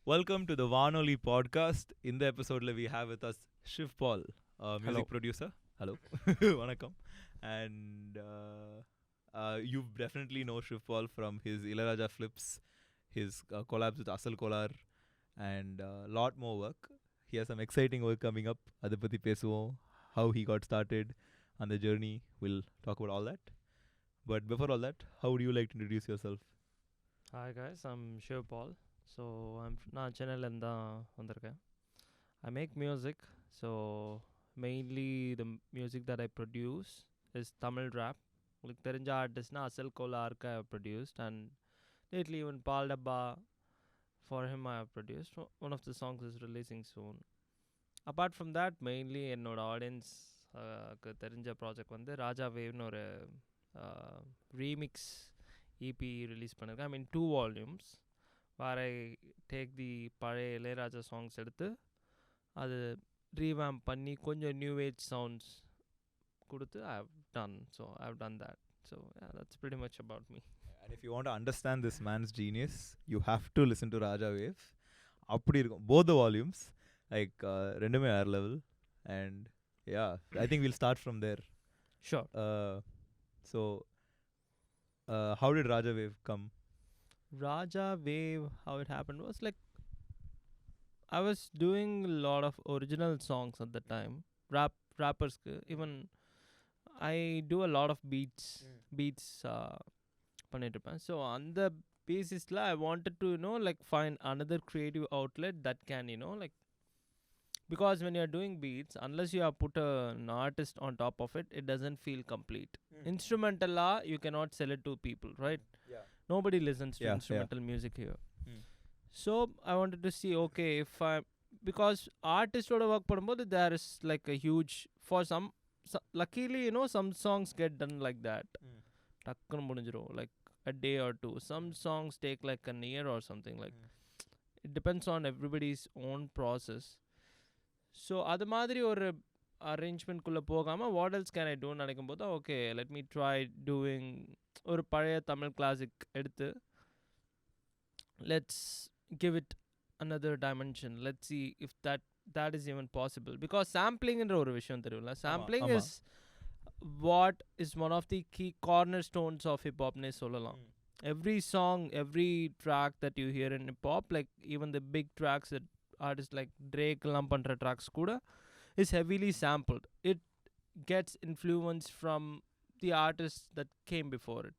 Welcome to the Vanoli podcast. In the episode, we have with us Shiv Paul, music Hello. producer. Hello. Vanakkam. And you definitely know Shiv Paul from his Ilayaraja flips, his collabs with Asal Kolar, and a lot more work. He has some exciting work coming up. Adipati Pesuvo, how he got started on the journey. We'll talk about all that. But before all that, how would you like to introduce yourself? Hi guys, I'm Shiv Paul. So நான் சென்னையிலேருந்து தான் வந்திருக்கேன். I make music. So mainly the music that I produce is Tamil rap. உங்களுக்கு தெரிஞ்ச ஆர்டிஸ்ட்னா அசல் கோலார்க்கு I have produced and lately even paal dabba for him I have produced. One of the songs is releasing soon. Apart from that mainly என்னோட audience தெரிஞ்ச project வந்து ராஜா வேவ்னு ஒரு remix EP release பண்ணியிருக்கேன். I mean 2 volumes where I take the பழைய Ilaiyaraaja songs எடுத்து அது revamp பண்ணி கொஞ்சம் நியூ ஏஜ் சவுண்ட்ஸ் கொடுத்து I have done. So I have done that. So yeah, that's pretty much about me. And if you want to understand this man's genius, you have to listen to Raja Wave. அப்படி இருக்கும் both the volumes, like ரெண்டுமே higher level, and yeah, I think we'll start from there. Sure. So how did Raja Wave come? Raja Wave, how it happened was like I was doing a lot of original songs at the time. Rappers even I do a lot of beats பண்ணிட்டு இருப்பேன். So அந்த பேசிஸ்ல I wanted to like find another creative outlet that can like because when you're doing beats, unless you have put an artist on top of it, it doesn't feel complete. Instrumental you cannot sell it to people, right? Yeah. Nobody listens to Yeah, instrumental music here. So I wanted to see, okay, if I, because artist oda work பண்ணும்போது there is like a huge, for some luckily some songs get done like that. டக்குன்னு முடிஞ்சிரும் like a day or two. Some songs take like an year or something, like it depends on everybody's own process. So அது மாதிரி ஒரு arrangement குள்ள போகாம what else can I do நினைக்கும் போது okay, let me try doing ஒரு பழைய Tamil classic எடுத்து let's give it another dimension. Let's see if that is even possible, because sampling என்ற ஒரு விஷயம் தெரியும்ல. Sampling ஆமா. is what is one of the key cornerstones of hip hop ne சொல்லலாம். Every song, every track that you hear in hip hop, like even the big tracks that artists like Drake lam பண்ற tracks கூட is heavily sampled. It gets influence from the artists that came before it.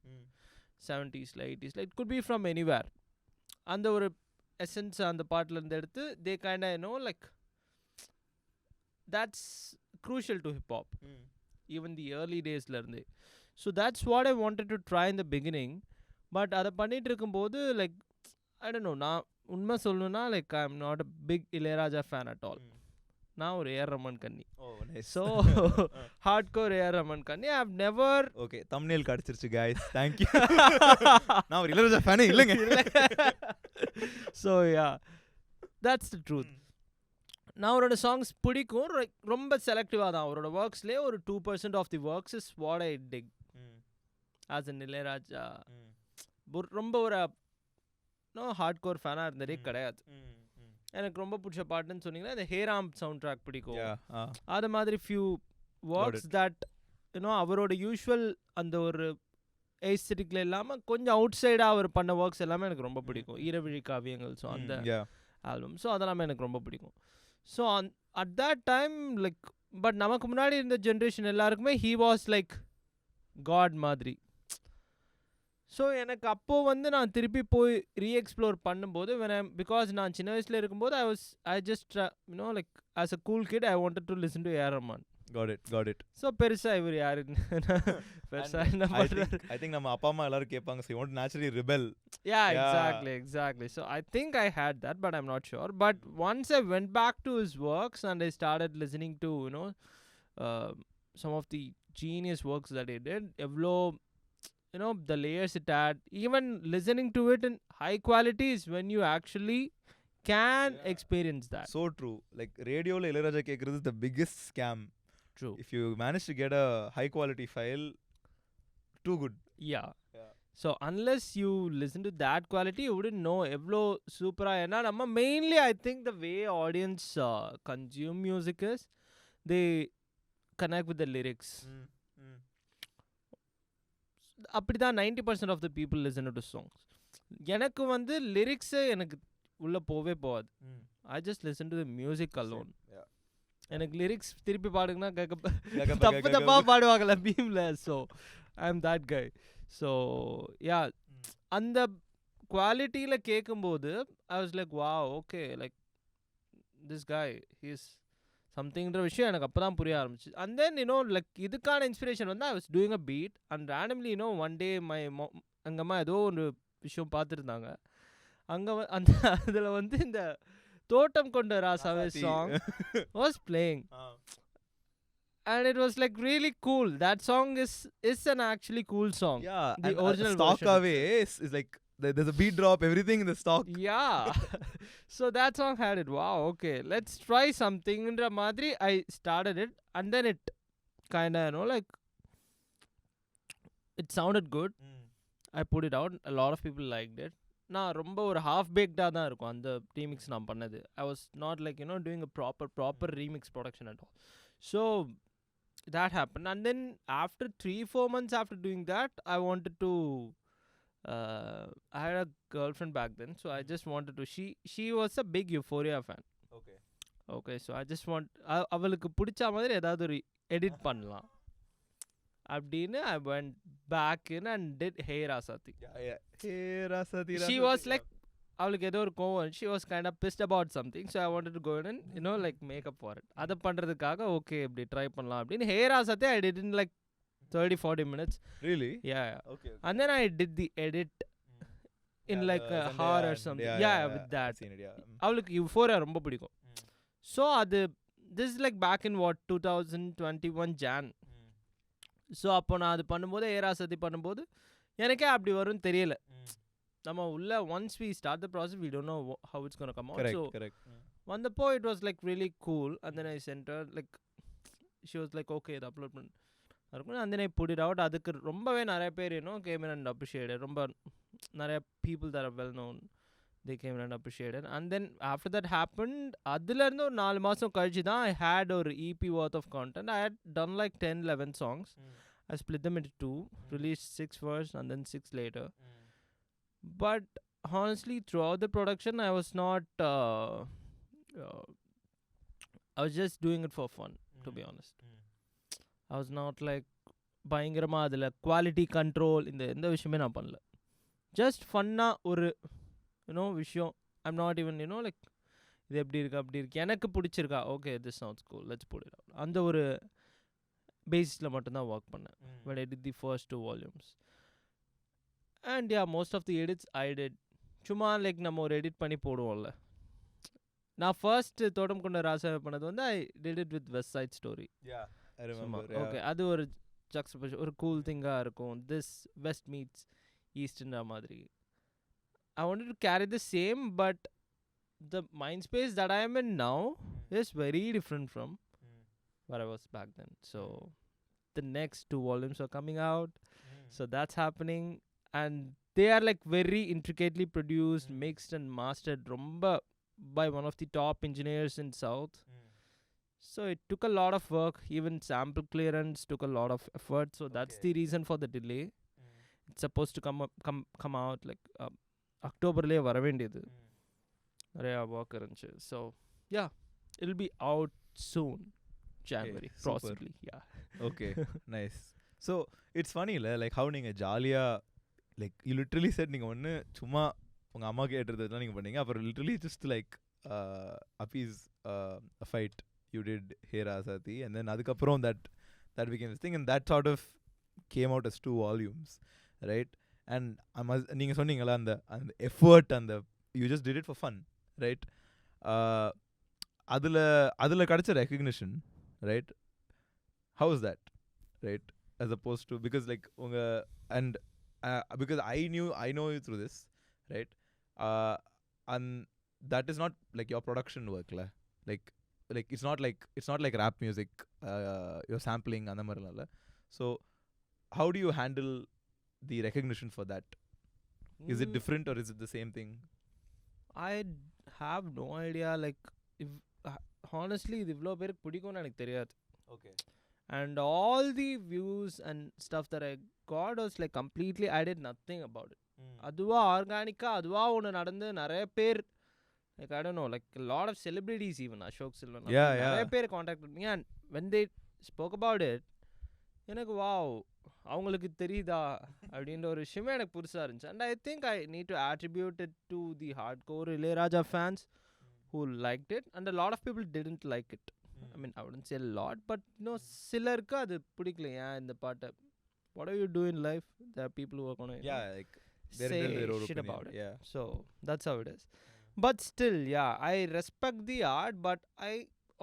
70s, 80s, like it could be from anywhere. அந்த ஒரு essence அந்த பாட்டில் இருந்து எடுத்து they kind of like that's crucial to hip hop. Even the early daysல இருந்து. So that's what I wanted to try in the beginning. But அதை பண்ணிட்டு இருக்கும்போது like I don't know, நான் உண்மை சொல்லணும்னா like I'm not a big Ilayaraja fan at all. நான் ஒரு AR R கன்னி. Oh, nice. So hardcore A R Rahman. I have never okay, thumbnail கிடைச்சிருச்சு guys, thank you. நான் ஒரு இளையராஜா ஃபேனே இல்லைங்க. So yeah, that's the truth. நான் அவரோட சாங்ஸ் பிடிக்கும், ரொம்ப செலக்டிவாக தான். அவரோட ஒர்க்ஸ்லேயே ஒரு 2% of the works is what I dig as an Ilaiyaraaja. ரொம்ப ஒரு ஹார்ட் கோர் ஃபேனாக இருந்ததே கிடையாது. எனக்கு ரொம்ப பிடிச்ச பாட்டுன்னு சொன்னீங்கன்னா இந்த ஹேராம் சவுண்ட் ட்ராக் பிடிக்கும். அது மாதிரி ஃபியூ ஒர்க்ஸ் தட் அவரோட யூஸ்வல் அந்த ஒரு ஏஸ்தட்டிக்கில் இல்லாமல் கொஞ்சம் அவுட் சைடாக அவர் பண்ண ஒர்க்ஸ் எல்லாமே எனக்கு ரொம்ப பிடிக்கும். ஈரவிழி காவியங்கள், ஸோ அந்த ஆல்பம், ஸோ அதெல்லாமே எனக்கு ரொம்ப பிடிக்கும். So at that time like but நமக்கு முன்னாடி இருந்த ஜென்ரேஷன் எல்லாருக்குமே ஹீ வாஸ் லைக் காட் மாதிரி. ஸோ எனக்கு அப்போது வந்து நான் திருப்பி போய் ரீஎக்ஸ்ப்ளோர் பண்ணும்போது பிகாஸ் நான் சின்ன வயசில் இருக்கும்போது I just like as a cool kid I wanted to listen to A R. got it. So பெருசாக இவர் யாரு பெருசாக என்ன பண்ணுறாரு. I think நம்ம அப்பா அம்மா எல்லாரும் கேட்பாங்க, so you want to naturally rebel. Yeah, exactly. So I think I had that, but I'm not sure. But once I went back to his works and I started listening to some of the genius works that he did, evlo the layers it had, even listening to it in high quality is when you actually can experience that. So true. Like radio la Ilayaraja கேக்குறது is the biggest scam. True. If you manage to get a high quality file, too good. Yeah. So unless you listen to that quality, you wouldn't know evlo supera ena nama. Mainly I think the way audience consume music is they connect with the lyrics. அப்படிதான் 90% of the people listen to songs. எனக்கு வந்து லிரிக்ஸே எனக்கு உள்ள போவே போகாது. I just listen to the music alone. எனக்கு lyrics திருப்பி பாடுங்கன்னா தப்பு தப்பா பாடுவாங்கல்ல பீம்ல. So I am that guy. So yeah அந்த குவாலிட்டியில் கேட்கும்போது I was like wow okay like this guy he's சம்திங்ன்ற விஷயம் எனக்கு அப்போ தான் புரிய ஆரம்பிச்சு. அண்ட் தென் யூனோ லைக் இதுக்கான இன்ஸ்பிரேஷன் வந்து I was doing a beat and randomly you know one day எங்கள் அம்மா ஏதோ ஒரு விஷயம் பார்த்துருந்தாங்க. அங்கே அந்த அதில் வந்து இந்த தோட்டம் கொண்ட ராசாவே song was playing and it was like really cool. That song is an actually cool song. Yeah, the original stock version away is like there's a beat drop, everything in the stock. Yeah. So that song had it. Wow, okay, let's try something indra madri I started it, and then it kind of, you know, like it sounded good. I put it out, a lot of people liked it. நான் ரொம்ப ஒரு half baked தான் இருக்கும் அந்த remix நான் பண்ணது. I was not like, you know, doing a proper remix production at all. So that happened, and then after 3-4 months after doing that, I wanted to I had a girlfriend back then, so I just wanted to she was a big Euphoria fan. Okay, so I just want அவளுக்கு பிடிச்ச மாதிரி ஏதாவது ஒரு edit பண்ணலாம் அப்படின்னு I went back in and did Hey Rasati. Hey Rasati. She was like அவளுக்கு ஏதோ ஒரு கோவம். She was kind of pissed about something, so I wanted to go in and, you know, like make up for it. அதை பண்ணுறதுக்காக okay இப்படி try பண்ணலாம் அப்படின்னு Hey Rasati I did in like 30-40 minutes. Really? Yeah. Okay. And then I did the edit in like a hour or something. Yeah, with that. அவளுக்கு Euphoria ரொம்ப பிடிக்கும். So அது this is like back in what 2021 Jan. So அப்போ நான் அது பண்ணும்போது ஏராசதி பண்ணும்போது எனக்கே அப்படி வரும்னு தெரியல. நம்ம உள்ள once we start the process we don't know how it's gonna come out. So வந்தப்போ it was like really cool. And then I sent her like she was like okay இதை அப்லோட் பண்ண இருக்கும். And then I put it out. அதுக்கு ரொம்பவே நிறைய பேர் இன்னும் game in and appreciated. ரொம்ப நிறைய people Dhar R well known they came and appreciated. And then after that happened, அதுலேருந்து ஒரு 4 மாதம் கழிச்சு தான் I had ஒரு EP worth of content. I had done like 10-11 songs. I split them into 2, released 6 first and then 6 later. But honestly throughout the production I was not I was just doing it for fun, to be honest. I was not like பயங்கரமா அதில் quality control எந்த விஷயமே நான் பண்ணல. Just ஃபன்னாக ஒரு you know விஷயம். I'm not even you know like இது எப்படி இருக்கு அப்படி இருக்கு எனக்கு பிடிச்சிருக்கா okay this sounds cool let's put it out அந்த ஒரு பேசிஸில் மட்டும்தான் ஒர்க் பண்ணேன். But I did the first 2 volumes. And ya most of the edits I did. சும்மா லைக் நம்ம ஒரு எடிட் பண்ணி போடுவோம்ல. நான் ஃபர்ஸ்ட் தோட்டம் கொண்ட ராசா பண்ணது வந்து I did it with West Side Story. Okay அது ஒரு ஜக்ஸ்போசிஷன் ஒரு கூல் திங்காக இருக்கும். திஸ் வெஸ்ட் மீட்ஸ் ஈஸ்ட்ன்ற மாதிரி. I wanted to carry the same, but the mind space that I am in now is very different from where I was back then. So the next 2 volumes are coming out. So that's happening, and they are like very intricately produced, mixed and mastered romba by one of the top engineers in South. So it took a lot of work. Even sample clearance took a lot of effort. So that's the reason for the delay. It's supposed to come out like அக்டோபர்லேயே வர வேண்டியது. நிறையா work இருந்துச்சு. So yeah it will be out soon January possibly. Yeah okay nice. So it's funny இல்லை like how நீங்கள் ஜாலியாக like you literally set நீங்கள் ஒன்று சும்மா உங்கள் அம்மா கேட்டுறதுலாம் நீங்கள் பண்ணீங்க. அப்புறம் literally just like appease a fight you did hey Rasathi and then அதுக்கப்புறம் that became this thing and that sort of came out as 2 volumes, right? And நீங்கள் சொன்னீங்களா அந்த எஃபர்ட் அந்த you just did it for fun, right? அதில் கிடைச்ச recognition, right? How is that, right? as opposed to because like and because I know you through this, right? And that is not like your production work la. like it's not like rap music you're sampling and la. So how do you handle the recognition for that? Is it different or is it the same thing? I have no idea. Like, if honestly, இது இவ்வளோ பேருக்கு பிடிக்கும்னு எனக்கு தெரியாது. Okay. And all the views and stuff that I got was like completely, I did nothing about it. அதுவா ஆர்கானிக்காக அதுவா ஒன்று நடந்து நிறைய பேர், like I don't know, like a lot of celebrities, even Ashok Silvan, நிறைய பேர் contact with me, and when they spoke about it, எனக்கு வாவ் அவங்களுக்கு தெரியுதா அப்படின்ற ஒரு விஷயமே எனக்கு புதுசாக இருந்துச்சு. And I think I need to attribute it to the hardcore Ilayaraja fans who liked it, and a lot of people didn't like it. I mean, I wouldn't say a lot, but சிலருக்கு அது பிடிக்கல. ஏன் இந்த பாட்டை, what do you do in life? There are people who are going to like say shit about it. So that's how it is. But still, I respect the art, but I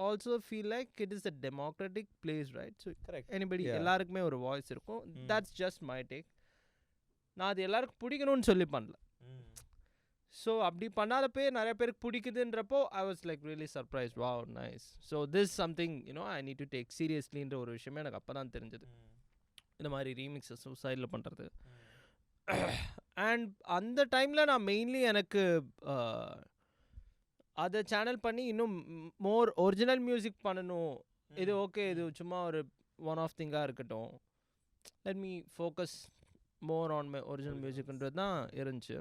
also feel like it is a democratic place, right? So correct, anybody, எல்லாருக்குமே ஒரு voice இருக்கும். That's just my take. நான் அது எல்லாருக்கும் பிடிக்கணும்னு சொல்லி பண்ணல. So அப்படி பண்ணாதப்பே நிறைய பேருக்கு பிடிக்குதுன்றப்போ I was like really surprise, wow nice. So this something I need to take சீரியஸ்லின்ற ஒரு விஷயமே எனக்கு அப்போ தான் தெரிஞ்சது. இந்த மாதிரி ரீமிக்ஸஸ் சைடில் பண்ணுறது. அண்ட் அந்த டைமில் நான் மெயின்லி எனக்கு அதை சேனல் பண்ணி இன்னும் மோர் ஒரிஜினல் மியூசிக் பண்ணணும். இது ஓகே, இது சும்மா ஒரு ஒன் ஆஃப் திங்காக இருக்கட்டும், let me focus more on my original மியூசிக்ன்றது தான் இருந்துச்சு.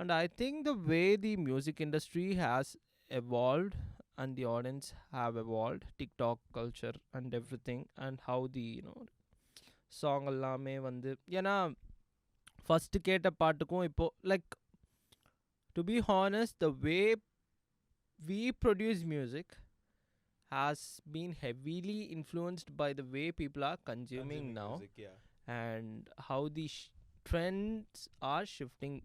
And I think the way the music industry has evolved and the audience have evolved, TikTok culture and everything, and how the song எல்லாமே வந்து, ஏன்னா first கேட்ட பாட்டுக்கும் இப்போ, like to be honest, the way we produce music has been heavily influenced by the way people are consuming now, music, and how the trends are shifting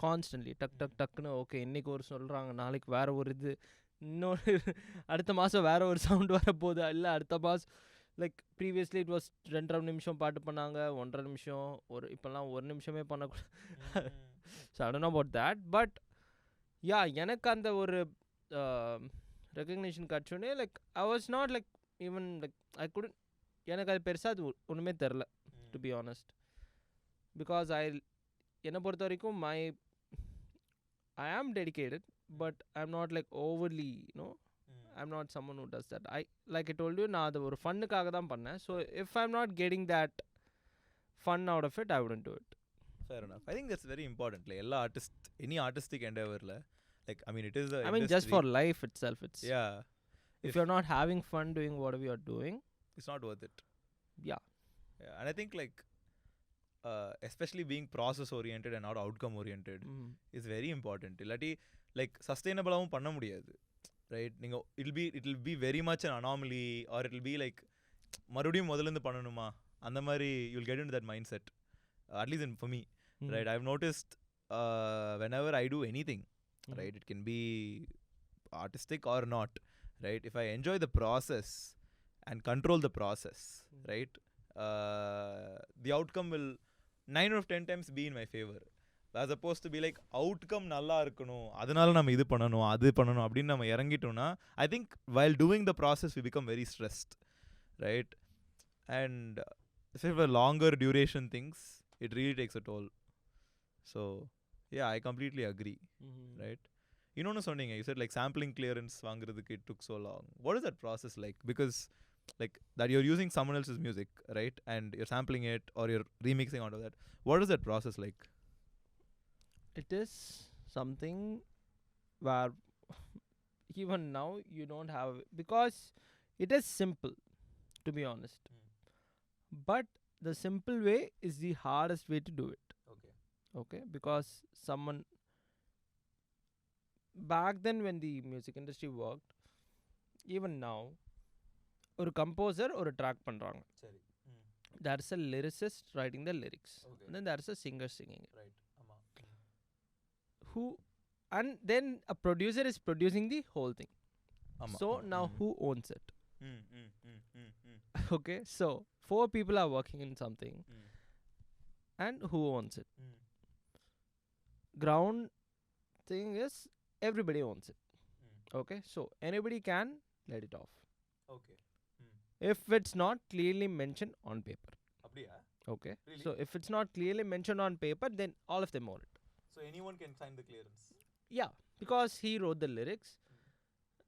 constantly. டக்குன்னு okay இன்றைக்கி ஒரு சொல்கிறாங்க, நாளைக்கு வேறு ஒரு இது, இன்னொரு அடுத்த மாதம் வேறு ஒரு சவுண்ட் வரப்போகுது, இல்லை அடுத்த மாதம் லைக் ப்ரீவியஸ்லி இட் வாஸ் 2.5 நிமிஷம் பாட்டு பண்ணாங்க, 1.5 நிமிஷம், இப்போல்லாம் 1 நிமிஷமே பண்ணக்கூடாது. So I don't know about that, but எனக்கு அந்த ஒரு ரெக்கக்னிஷன் கிடச்சோடனே like I was not like even like I couldn't, எனக்கு அது பெருசாக அது ஒன்றுமே தெரில டு பி ஆனஸ்ட். பிகாஸ் என்னை பொறுத்த வரைக்கும் I am dedicated, but I'm not like overly, I'm not someone who does that. Like I told you, நான் அது ஒரு ஃபன்னுக்காக தான் பண்ணேன். So if I'm not getting that fun out of it, I wouldn't do it. Fair enough. I think that's very important. Like எல்லா any artistic endeavor, like I mean it is a I mean just for life itself, it's if you're not having fun doing whatever you're doing, it's not worth it. Yeah. And I think like especially being process oriented and not outcome oriented is very important. Illati like sustainable avum panna mudiyadu, right? Ninga it will be very much an anomaly, or it will be like marudiyum modalundu pannanuma andha mari you'll get into that mindset, at least for me, right? I've noticed whenever I do anything, right, it can be artistic or not, right, if I enjoy the process and control the process, right, the outcome will 9 out of 10 times be in my favor, as opposed to be like outcome நல்லா இருக்கணும், அதனால நம்ம இது பண்ணணும் அது பண்ணணும் அப்படின்னு நம்ம இறங்கிட்டோம்னா I think while doing the process we become very stressed, right? And especially for longer duration things it really takes a toll. So I completely agree. Right? இன்னொன்று சொன்னீங்க, you said like sampling clearance வாங்குறதுக்கு it took so long. What is that process like? Because like that you're using someone else's music, right, and you're sampling it or you're remixing out of that. What is that process like? It is something where even now you don't have, because it is simple, to be honest, but the simple way is the hardest way to do it. Okay, because someone back then when the music industry worked, even now ஒரு composer ஒரு track பண்ணுறாங்க, சரி, there is a lyricist writing the lyrics, and then there is a singer singing it, right, ஆமா, who, and then a producer is producing the whole thing, ஆமா. So now who owns it? Okay, so 4 people are working in something, and who owns it? Ground thing is everybody owns it. Okay, so anybody can let it off. Okay. If it's not clearly mentioned on paper. அப்படியா? Okay. Really? So if it's not clearly mentioned on paper, then all of them own it. So anyone can sign the clearance. Yeah, because he wrote the lyrics,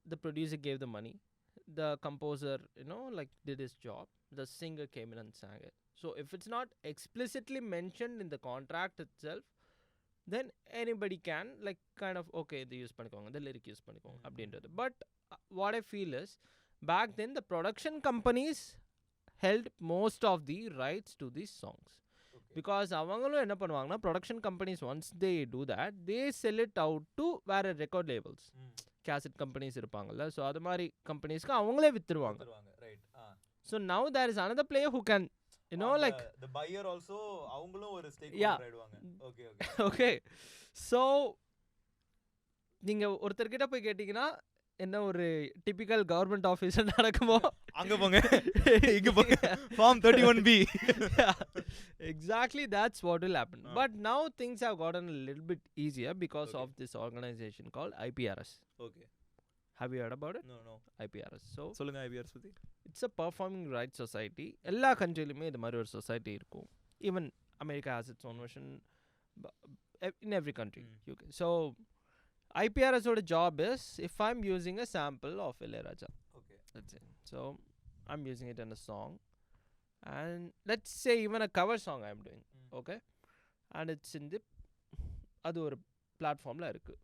the producer gave the money, the composer, like did his job, the singer came in and sang it. So if it's not explicitly mentioned in the contract itself, then anybody can like kind of okay the use பண்ணிக்கோங்க the lyric use பண்ணிக்கோங்க அப்படின்றது. But what I feel is back then the production companies held most of the rights to these songs. Okay. Because அவங்களும் என்ன பண்ணுவாங்கன்னா production companies once they do that they sell it out to வேற record labels, cassette companies இருப்பாங்கல்ல, so அது மாதிரி கம்பெனிஸ்க்கு அவங்களே வித்துருவாங்க. Right. So now there is another player who can like the buyer also அவங்களும் ஒரு ஸ்டேக் ஹோல்டர் ஆயிடுவாங்க. Okay. Okay. So நீங்க ஒருத்தர்கிட்ட போய் கேட்டிங்கன்னா என்ன ஒரு டிபிக்கல் கவர்மெண்ட் ஆஃபீஸர் நடக்குமோ அங்க போங்க இங்க போங்க form 31B. Exactly, that's what will happen. But now things have gotten a little bit easier because of this organization called IPRS. Okay. Have you heard about it? No. IPRS. So சொல்லுங்க IPRS பத்தி. It's a performing rights society. எல்லா கண்ட்ரிலுமே இது மாதிரி ஒரு society இருக்கும். Even America has its own version in every country. UK. So IPRS oda job is if I'm using a sample of Ilayaraja. Okay. Let's say. So I'm using it in a song. And let's say even a cover song I'm doing. Okay. And it's in the adu or platform la irukku.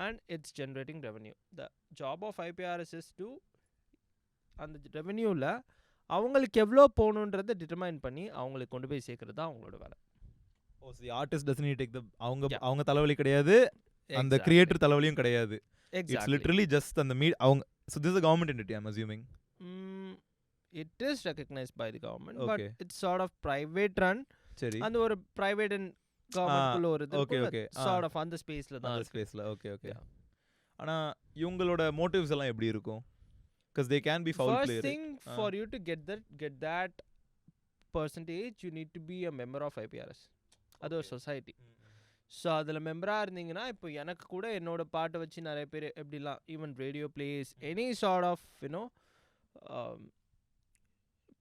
And it's generating revenue. The job of IPRS is to அந்த ரெவென்யூவில் அவங்களுக்கு எவ்வளோ போகணுன்றதை determine பண்ணி அவங்களுக்கு கொண்டு போய் சேர்க்கறது தான் அவங்களோட வேலை. Oh the artist doesn't need take the அவங்க தலைவலி கிடையாது, அந்த கிரியேட்டர் தலைவலியும் கிடையாது. இட்ஸ் லிட்டரலி ஜஸ்ட் அந்த அவங்க so this is a government entity I'm assuming. It is recognized by the government, but it's sort of private run. சரி, அந்த ஒரு private and government குள்ள ஒரு இது sort of அந்த ஸ்பேஸ்ல தான் அந்த ஸ்பேஸ்ல. ஓகே. ஆனா இவங்களோட மோட்டிவ்ஸ் எல்லாம் எப்படி இருக்கும்? Because they can be foul players. First thing for you to get that percentage, you need to be a member of IPRS. அது ஒரு சொசைட்டி. ஸோ அதில் மெம்பராக இருந்தீங்கன்னா இப்போ எனக்கு கூட என்னோட பாட்டை வச்சு நிறைய பேர் எப்படிலாம் even radio plays any sort of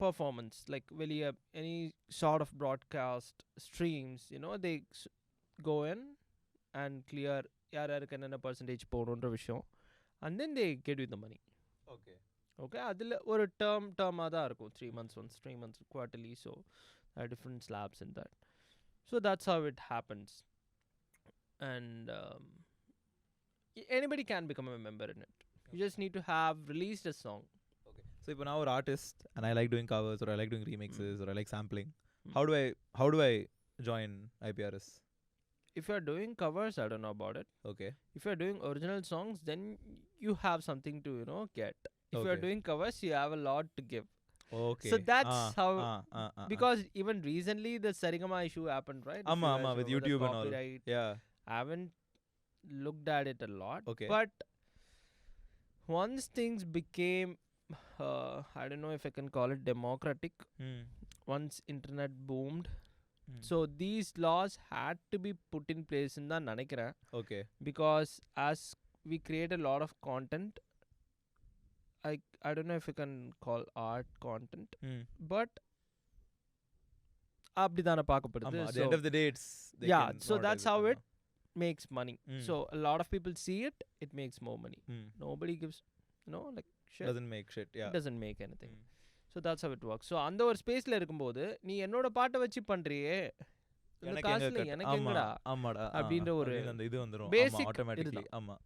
performance like வெளியே any sort of broadcast streams they go in and clear யாருக்கு என்னென்ன பர்சன்டேஜ் போகணுன்ற விஷயம், and then they get you the money. Okay, அதில் ஒரு டேர்மாக தான் இருக்கும், 3 months once, 3 months quarterly, so there are different slabs in that. So that's how it happens, and anybody can become a member in it. You just need to have released a song. Okay, so if now an artist and I like doing covers or I like doing remixes or I like sampling, how do I join IPRS? If you're doing covers, I don't know about it. Okay. If you're doing original songs, then you have something to get. If you're doing covers, you have a lot to give. Okay. So that's how because even recently the Sarigama issue happened, right? Amma with YouTube and all. Yeah. I haven't looked at it a lot. Okay. But once things became I don't know if I can call it democratic. Once internet boomed, so these laws had to be put in place in the nanikira. Okay. Because as we create a lot of content, I don't know if you can call art content, but abdidana paakapadudhu. At the end of the day it's so that's how it makes money. So a lot of people see it, it makes more money. Nobody gives like shit. Doesn't make shit. Yeah. It doesn't make anything. So that's how it works. So அந்த ஒரு ஸ்பேஸ்ல இருக்கும்போது நீ என்னோட பாட்டை வச்சு பண்றியே, இந்த காசுல எனக்கு எங்கடா அப்படின்ற ஒரு அந்த இது வந்துரும் ஆட்டோமேட்டிக்கலி. ஆமா.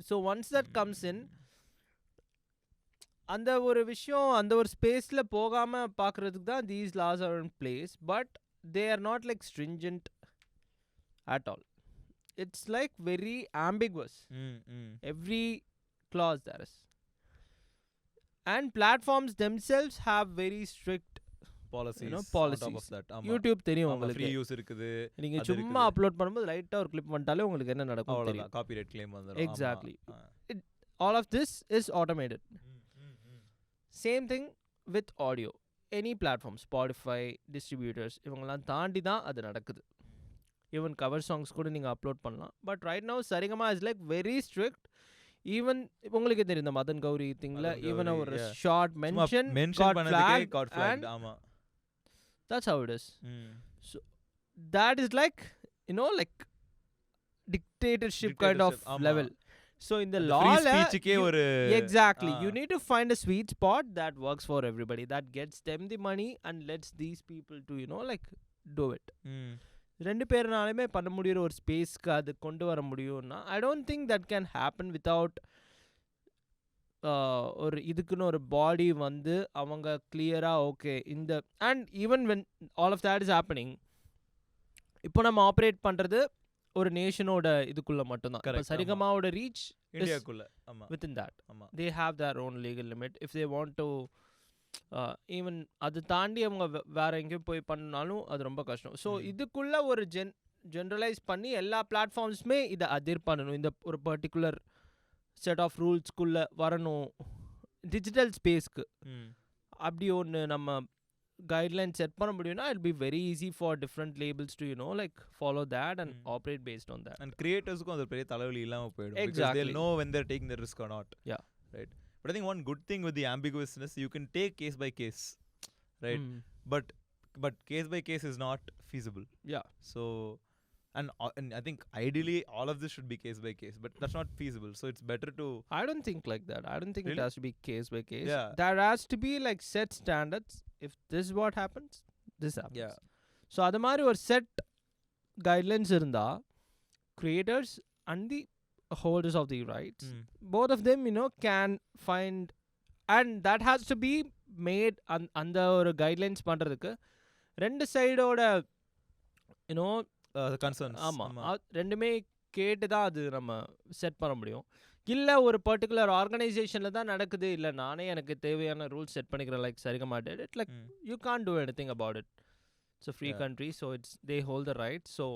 So once that comes in, அந்த ஒரு விஷயம் அந்த ஒரு ஸ்பேஸ்ல போகாம பார்க்கிறதுக்கு தான் these laws are in place, but they are not like stringent at all. It's like very ambiguous. Every clause there is. And platforms themselves have very strict policies. Policies. On top of that. YouTube தெரியும் உங்களுக்கு. Free use இருக்குது. நீங்க சும்மா upload பண்ணும்போது லைட்டா ஒரு clip பண்ணிட்டாலே உங்களுக்கு என்ன நடக்கும் தெரியும். காப்பிரைட் கிளைம் வந்துரும். Exactly. All of this is automated. Same thing with audio. Any platform, Spotify, distributors, இவங்கெல்லாம் தாண்டி தான் அது நடக்குது. Even cover songs கூட நீங்க அப்லோட் பண்ணலாம். But right now Sarigama is like very strict. Even உங்களுக்கு தெரியும் இந்த மதன் கௌரி திங்ல even ஒரு ஷார்ட் மென்ஷன் got flagged. ஆமா, That's how it is. Mm. So that is like, you know, like dictatorship kind of ஆமா. level. So in the அந்த law free speech-க்கே you, ஒரு exactly, you need to find a sweet spot that works for everybody, that gets them the money and lets these people to, you know, like do it. ரெண்டு பேர்னாலுமே பண்ண முடியுற ஒரு ஸ்பேஸ்க்கு அது கொண்டு வர முடியும்னா I don't think that can happen without ஒரு இதுக்குன்னு ஒரு பாடி வந்து அவங்க கிளியராக ஓகே இந்த and even when all of that is happening இப்போ நம்ம ஆப்ரேட் பண்ணுறது ஒரு நேஷனோட இதுக்குள்ளே மட்டும்தான். இப்போ சரிகமாவோட ரீச் இந்தியாக்குள்ள within that they have their own legal limit. If they want to even அது தாண்டி அவங்க வேற எங்கேயும் போய் பண்ணாலும் அது ரொம்ப கஷ்டம். ஸோ இதுக்குள்ள ஒரு ஜென்ரலைஸ் பண்ணி எல்லா பிளாட்ஃபார்ம்ஸுமே இதை அதிர் பண்ணணும். இந்த ஒரு பர்டிகுலர் செட் ஆஃப் ரூல்ஸ்குள்ளே வரணும் டிஜிட்டல் ஸ்பேஸ்க்கு. அப்படி ஒன்று நம்ம கைட்லைன் செட் பண்ண முடியும்னா it be very easy for different labels to like follow that and operate based on that. And கிரியேட்டர்ஸ்க்கும் அது பெரிய தலைவலி இல்லாமல் போயிடும். Exactly. They'll know when they're taking the risk or not. Yeah. Right. But I think one good thing with the ambiguousness, you can take case by case, right? But case by case is not feasible. Yeah. So, and I think ideally all of this should be case by case, but that's not feasible. So it's better to. I don't think like that. I don't think Really? it has to be case by case. Yeah. There has to be like set standards. If this is what happens, this happens. Yeah. So அது மாதிரி ஒரு set guidelines இருந்தா creators and the holders of the rights, both of them, you know, can find, and that has to be made அந்த ஒரு guidelines பண்றதுக்கு ரெண்டு சைடோட you know concerns. ஆமாம் ரெண்டுமே கேட்டு தான் அது நம்ம செட் பண்ண முடியும். இல்லை ஒரு பர்டிகுலர் ஆர்கனைசேஷனில் தான் நடக்குது, இல்லை நானே எனக்கு தேவையான ரூல்ஸ் செட் பண்ணிக்கிறேன் லைக் சரிகமாட்டேன், it like you can't do anything about it. It's a free country, so it's they hold the right. So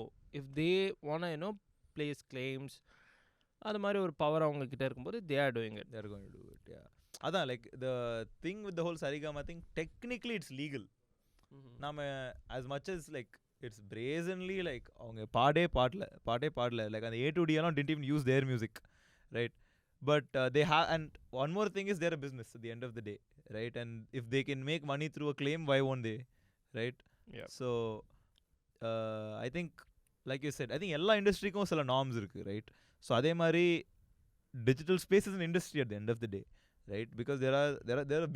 if they want you know place claims அது மாதிரி ஒரு பவர் அவங்க கிட்ட இருக்கும்போது they are doing it. They are going to do it. Yeah. அதான் like the thing with the whole sarigama thing, technically it's legal. நாம as much as like it's brazenly like அவங்க பாடே பாடல like அந்த A to D எல்லாம் didn't even use their music, right? But they have, and one more thing is they're a business at the end of the day, right? And if they can make money through a claim, why won't they, right? Yeah. So I think like you said, I think எல்லா இண்டஸ்ட்ரிக்கும் சில norms இருக்கு, right? So அதே மாதிரி digital space is an industry at the end of the day, right? Because there are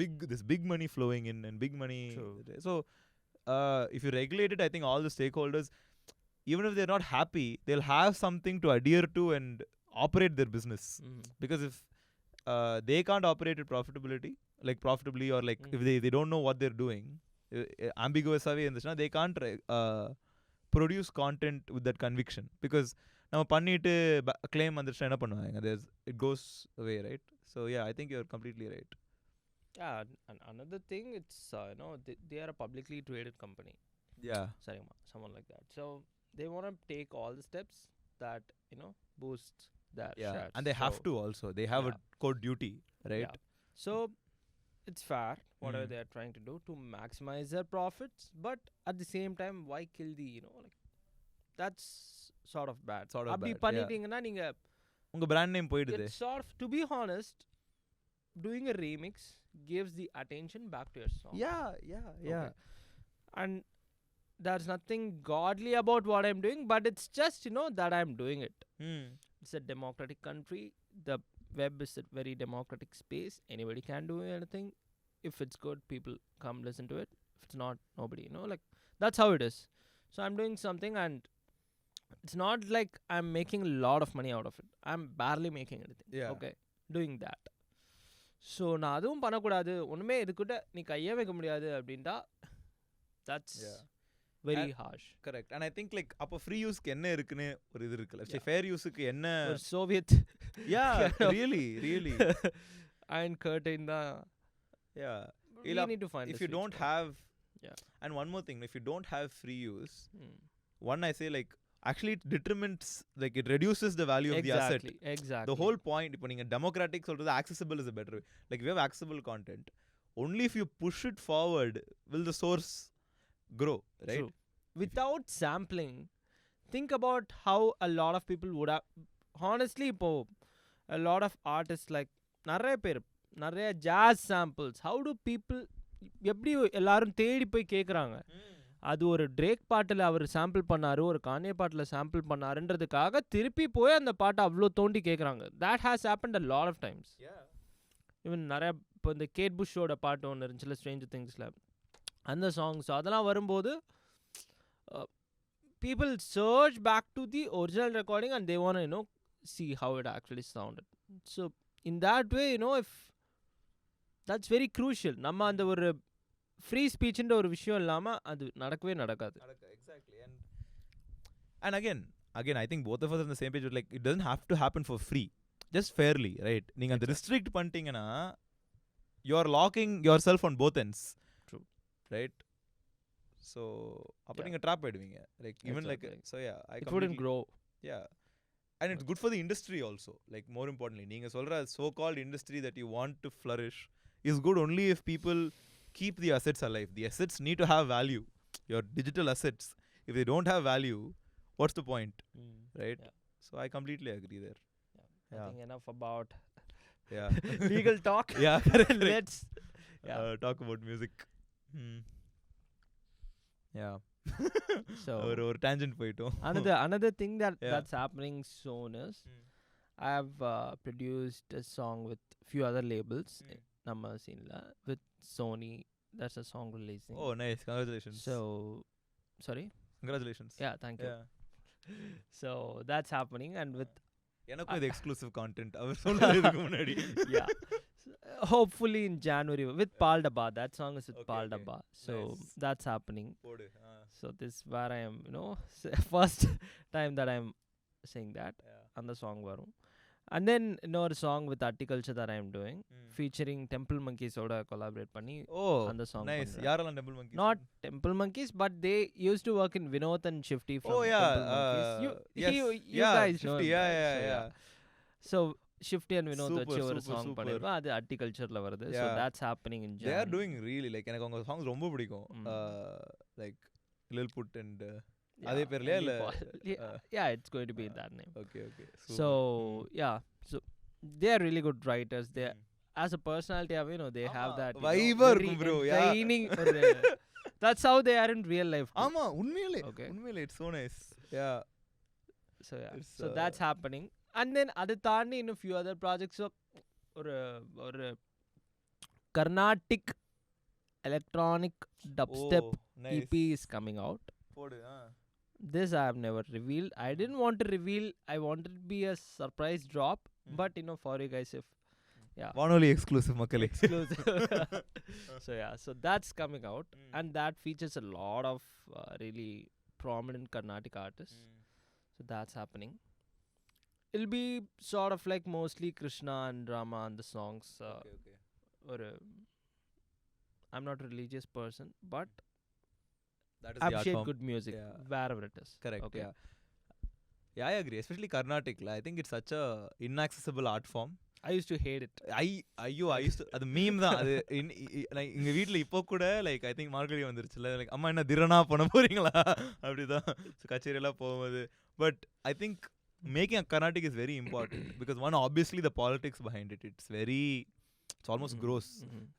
big money flowing in and big money. True. So if you regulate it, I think all the stakeholders, even if they're not happy, they'll have something to adhere to and operate their business. Because if they can't operate it profitably or like if they don't know what they're doing, ambiguous away இருந்துச்சுன்னா they can't produce content with that conviction. Because நம்ம பண்ணிட்டு claim வந்துச்சுன்னா என்ன பண்ணுவாங்க, it goes away, right? So yeah, I think you're completely right. Yeah, and another thing, it's you know, they are a publicly traded company. Yeah. Someone like that. So they want to take all the steps that, you know, boost their shares. And they have to also. They have a court duty, right? Yeah. So it's fair whatever they are trying to do to maximize their profits, but at the same time, why kill the, you know, like that's sort of bad. அப்படி பண்ணிட்டீங்கன்னா நீங்க உங்க brand name போயிடுது. Sort of, to be honest, doing a remix gives the attention back to your song. Yeah. Okay. And there's nothing godly about what I'm doing, but it's just, you know, that I'm doing it. It's a democratic country. The web is a very democratic space. Anybody can do anything. If it's good, people come listen to it. If it's not, nobody, you know, like that's how it is. So I'm doing something, and it's not like I'm making a lot of money out of it. I'm barely making anything. Okay, doing that. So நான் அதுவும் பண்ணக்கூடாது, ஒன்றுமே இதுக்கிட்ட நீ கையே வைக்க முடியாது அப்படின்ட்டா that's very harsh. Correct. And I think like அப்போ ஃப்ரீ யூஸ்க்கு என்ன இருக்குன்னு ஒரு இது இருக்குல்ல, ஃபேர் யூஸுக்கு என்ன ஒரு சோவியத் really iron curtain தான். You need to find if you don't have and one more thing, if you don't have free use, one I say like actually it determines, like it reduces the value of the asset. Exactly. The whole point, இப்போ நீங்க democratic சொல்றது accessible is a better way. Like if you have accessible content, only if you push it forward will the source grow, right? True. Without sampling, think about how a lot of people would have, honestly, இப்போ a lot of artists like நிறைய jazz samples, how do people எப்படி எல்லாரும் தேடி போய் கேட்குறாங்க, அது ஒரு track பாட்டில் அவர் sample பண்ணாரு, ஒரு கானே பாட்டில் சாம்பிள் பண்ணாருன்றதுக்காக திருப்பி போய் அந்த பாட்டை அவ்வளோ தோண்டி கேட்குறாங்க. That has happened a lot of times. Even நிறையா இப்போ இந்த கேட் புஷ்ஷோட பாட்டு ஒன்று இருந்துச்சுல ஸ்ட்ரேஞ்சர் திங்ஸில், அந்த சாங்ஸ் அதெல்லாம் வரும்போது people search back to the original recording and they want to see how it actually sounded. So in that way, if that's very crucial. நம்ம அந்த ஒரு ஃப்ரீ ஸ்பீச்ன்ற ஒரு விஷயம் இல்லாம அது நடக்கவே நடக்காது. Exactly. And again I think both of us are on the same page with, like, it doesn't have to happen for free, just fairly, right? நீங்க அந்த restrict பண்ணிட்டீங்கன்னா you are locking yourself on both ends. True. Right? So அப்ப நீங்க drop ஆயிடுவீங்க, like even like, so yeah, it wouldn't grow. Yeah. And it's good for the industry also, like, more importantly நீங்க சொல்ற so called industry that you want to flourish is good only if people keep the assets alive. The assets need to have value, your digital assets. If they don't have value, what's the point? Right? Yeah. So I completely agree there. I think enough about legal talk. Let's talk about music. Yeah. So or tangent போய்ட்டோம். Another thing that's happening soon is I have produced a song with few other labels நம்ம சீன்ல with Sony. That's a song releasing. Oh nice, congratulations. So sorry, congratulations. Yeah, thank you. So that's happening and with எனக்கும் இது exclusive content அவர் சொல்றதுக்கு முன்னாடி. Yeah. Hopefully in January with paal dabba. That song is with paal dabba. So that's happening. So this is where I am, first time that I'm saying that. And the song varum. And then another song with Articulture that I am doing, featuring Temple Monkeys oda collaborate panni. Oh, and the song nice. Yaarala Temple Monkeys? Not Temple Monkeys, but they used to work in Vinod and Shifty from Temple Monkeys. You guys Shifty, know. Yeah. So Shifty and Vinod வச்சு ஒரு song பண்ணிருக்கோம். அது Articultureல வருது. So that's happening in January. They are doing really, like, எனக்கு அவங்க songs ரொம்ப பிடிக்கும். Like Lil Put and அதே பேர்லயா இல்ல? Yeah, it's going to be that name. Okay. So so they are really good writers. They as a personality, they have that vibe இருக்கும் bro. That's how they are in real life. ஆமா, உண்மையிலே it's so nice. Yeah. So that's happening. And then அது தாண்டி இன்னும் few other projects. ஒரு Carnatic electronic dubstep EP is coming out. This I have never revealed. I didn't want to reveal. I wanted to be a surprise drop. But for you guys, if Vanoli exclusive makale. Exclusive. So that's coming out. And that features a lot of really prominent Carnatic artists. So that's happening. It'll be sort of like mostly Krishna and Rama and the songs. Or I'm not a religious person, but that is appreciate good music wherever it is. Correct. Okay. Yeah, I agree. Especially Carnatic. I think it's such a inaccessible art form. I used to hate it. I used to, அது meme தான் அது. எங்க வீட்ல இப்போ கூட like I think Margazhi வந்துருச்சுல, like அம்மா என்ன திரணா பண்ண போறீங்களா அப்படிதான் கச்சேரி எல்லாம் போகும்போது. But I think making a Carnatic is very important because one, obviously the politics behind it, it's almost gross,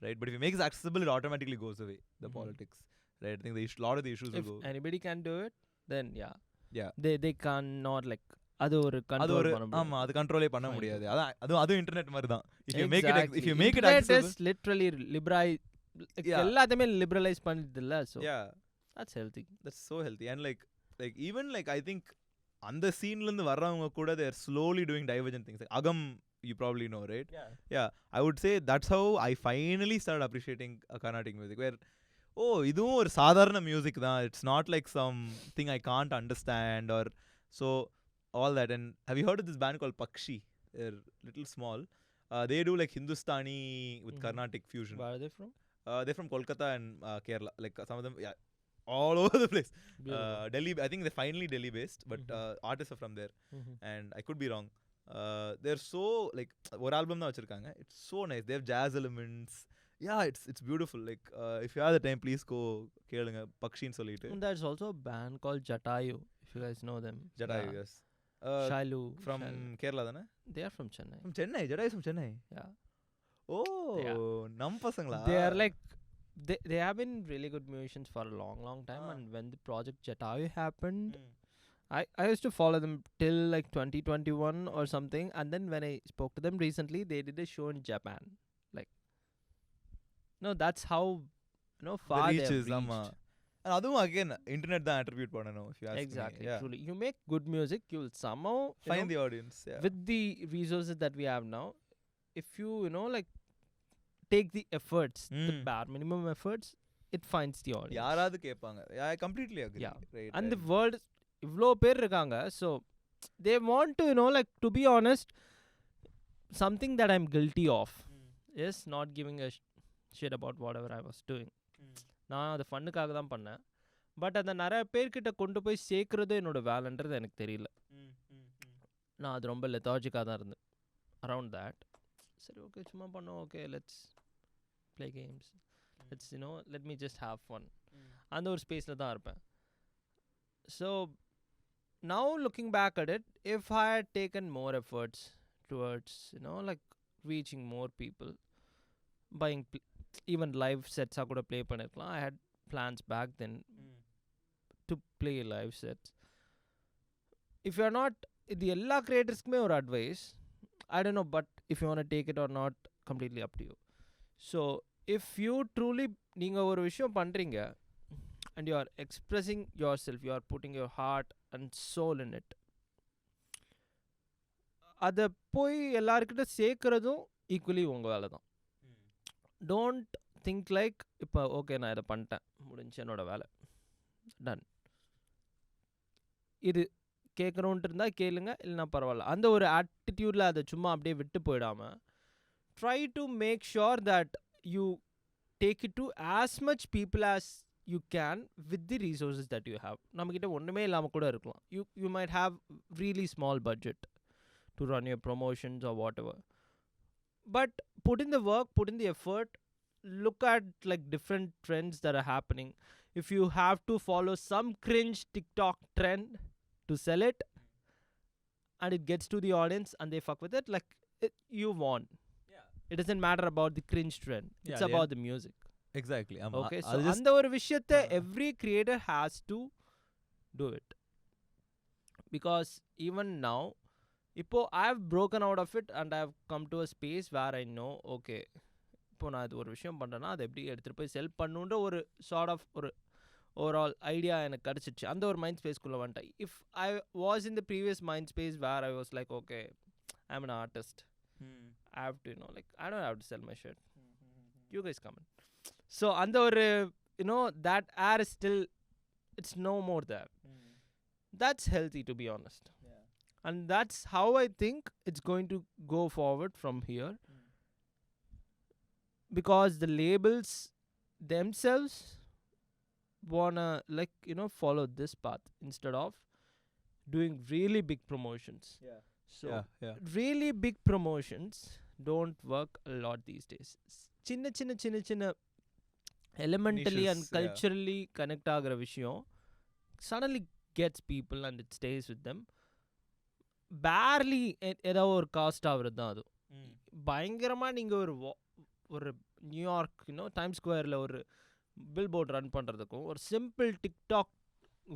right? But if you make it accessible, it automatically goes away, the politics, right? I think a lot of the issues will go. If anybody can do it, then they cannot, like, அது ஒரு control பண்ண முடியாது. ஆமா, அது கண்ட்ரோலே பண்ண முடியாது. அது இன்டர்நெட் மாதிரி தான். If you make it accessible, it is literally எல்லாத்தையுமே liberalise பண்ணிடுதுல்ல. So that's healthy. That's so healthy. And like even like I think அந்த சீன்ல இருந்து வர்றவங்க கூட they are slowly doing divergent things. Like Agam, you probably know, right? Yeah. I would say that's how I finally started appreciating Carnatic music, where இதுவும் ஒரு சாதாரண music தான். It's not like something I can't understand or so all that. And have you heard of this band called Pakshi? They're little small. They do like Hindustani with Carnatic fusion. Where are they from? They're from Kolkata and Kerala. Like some of them, all over the place. Delhi, I think they're finally Delhi based, but artists are from there. And I could be wrong. They're so like ஒரு album தான் வச்சிருக்காங்க. It's so nice. They have jazz elements. It's beautiful. Like if you have the time, please go கேளுங்க பக்ஷின்னு சொல்லிட்டு. And there's also a band called Jatayu, if you guys know them. Jatayu, yes. Shailu from Kerala தானே? They are from Chennai. From Chennai. Jatayu from Chennai. Yeah. நம் பசங்களா? They are like they have been really good musicians for a long time. And when the project Jatayu happened, I used to follow them till like 2021 or something, and then when I spoke to them recently, they did a show in Japan. Like, no, that's how far they have reached. And அதுவும் again internet தான் attribute பண்ணணும் if you ask Exactly, me. Yeah. truly. You make good music, you'll somehow Find the audience. Yeah. with the resources that we have now, if you like take the efforts, the bare minimum efforts, it finds the audience. யாராவது கேட்பாங்க. I completely agree. Yeah. Right. And the world இவ்ளோ பேர் இருக்காங்க, so they want to like, to be honest, something that I'm guilty of is not giving a shit about whatever I was doing. நான் அதை ஃபன்னுக்காக தான் பண்ணேன். But அதை நிறைய பேர்கிட்ட கொண்டு போய் சேர்க்குறது என்னோட வேலைன்றது எனக்கு தெரியல. நான் அது ரொம்ப லெத்தாஜிக்காக தான் இருந்தேன் அரவுண்ட் தேட். சரி, ஓகே, சும்மா பண்ணோம், okay, let's play games, let's let me just have fun, அந்த ஒரு ஸ்பேஸில் தான் இருப்பேன். So now looking back at it, if I had taken more efforts towards like reaching more people, buying even live sets I could have play பண்ணிருக்கலாம். I had plans back then to play live sets. If you are not, இது எல்லா கிரியேட்டர்ஸ்க்குமே ஒரு advice, I don't know, but if you want to take it or not, completely up to you. So if you truly நீங்கள் ஒரு விஷயம் பண்ணுறீங்க and you are expressing yourself, you are putting your heart and soul in it, அதை போய் எல்லாருக்கிட்ட சேர்க்குறதும் equally உங்கள் வேலை தான். Don't think like இப்போ ஓகே நான் இதை பண்ணிட்டேன், முடிஞ்சு என்னோட வேலை டன், இது கேட்குறோன்ட்டு இருந்தால் கேளுங்க, இல்லைனா பரவாயில்ல, அந்த ஒரு ஆட்டிடியூடில் அதை சும்மா அப்படியே விட்டு போயிடாமல் try to make sure that you take it to as much people as you can with the resources that you have. நம்மகிட்ட ஒன்றுமே இல்லாமல் கூட இருக்கலாம். You might have really small budget to run your promotions or whatever, but put in the work, put in the effort, look at like different trends that are happening. If you have to follow some cringe TikTok trend to sell it and it gets to the audience and they fuck with it, like you won. It doesn't matter about the cringe trend, it's about the music. Exactly. Okay, so அந்த ஒரு விஷயத்தை every creator has to do it, because even now இப்போ I have broken out of it and I have come to a space where I know okay, இப்போ நான் இது ஒரு விஷயம் பண்ணுறேன்னா அதை எப்படி எடுத்துகிட்டு போய் செல் பண்ணுன்ற ஒரு சார்ட் ஆஃப் ஒரு ஓவரால் ஐடியா எனக்கு கிடச்சிச்சு. அந்த ஒரு மைண்ட் ஸ்பேஸ்க்குள்ளே வந்துட்டேன். If I was in the previous mind space where I was like okay, I am an artist, I have to like I don't have to sell my shirt, you guys come in. So and ஒரு that air is still, it's no more there. That's healthy, to be honest. And that's how I think it's going to go forward from here, because the labels themselves wanna like follow this path instead of doing really big promotions. So really big promotions don't work a lot these days. சின்ன elementally and culturally connect ஆகிற விஷயம் suddenly gets people and it stays with them. barely ஏதோ ஒரு cost ஆகுறது தான் அது. பயங்கரமாக நீங்கள் ஒரு நியூயார்க் டைம் ஸ்கொயரில் ஒரு பில் போர்ட் ரன் பண்ணுறதுக்கும் ஒரு சிம்பிள் டிக்டாக்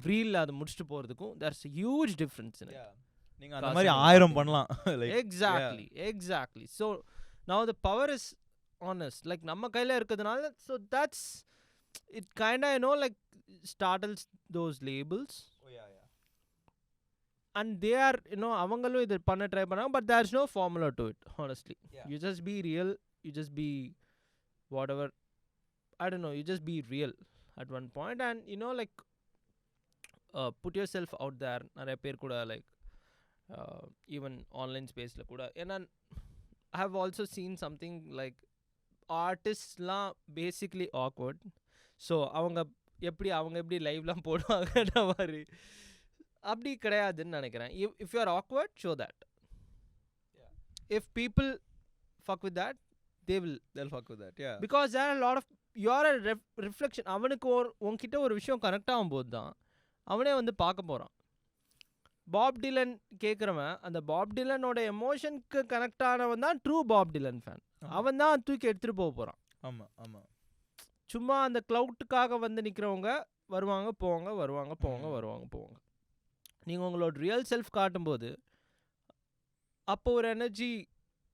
ரீல் அதை முடிச்சுட்டு போகிறதுக்கும் there's a huge difference in it. நீங்கள் அந்த மாதிரி 1000 பண்ணலாம். Exactly. So now the power is honest, like நம்ம கையில் இருக்கிறதுனால, so that's it kinda like startles those labels. And they are அவங்களும் இது பண்ண ட்ரை பண்ணாங்க, but there's no formula to it, honestly. You just be real, you just be whatever, I don't know, you just be real at one point and like put yourself out there. நிறைய பேர் கூட like even online spaceல கூட, ஏன்னா I have also seen something like ஆர்டிஸ்ட்லாம் basically awkward. So அவங்க எப்படி லைவ்லாம் போடுவாங்கன்ற மாதிரி அப்படி கிடையாதுன்னு நினைக்கிறேன். If you are awkward, show that. If people fuck with that, they'll fuck with that. Yeah, because there are a lot of, you are a reflection. அவனுக்கு உன்கிட்ட ஒரு விஷயம் கனெக்ட் ஆகும்போது தான் அவனே வந்து பார்க்க போகிறான். பாப் டிலன் கேட்குறவன் அந்த பாப் டிலனோட எமோஷனுக்கு கனெக்ட் ஆனவன் தான் ட்ரூ பாப் டிலன் ஃபேன். அவன் தான் தூக்கி எடுத்துகிட்டு போக போகிறான். ஆமாம் ஆமாம். சும்மா அந்த க்ளவுட்டுக்காக வந்து நிற்கிறவங்க வருவாங்க போவாங்க வருவாங்க போவாங்க வருவாங்க போவாங்க. நீங்கள் உங்களோட ரியல் செல்ஃப் காட்டும்போது அப்போ ஒரு energy,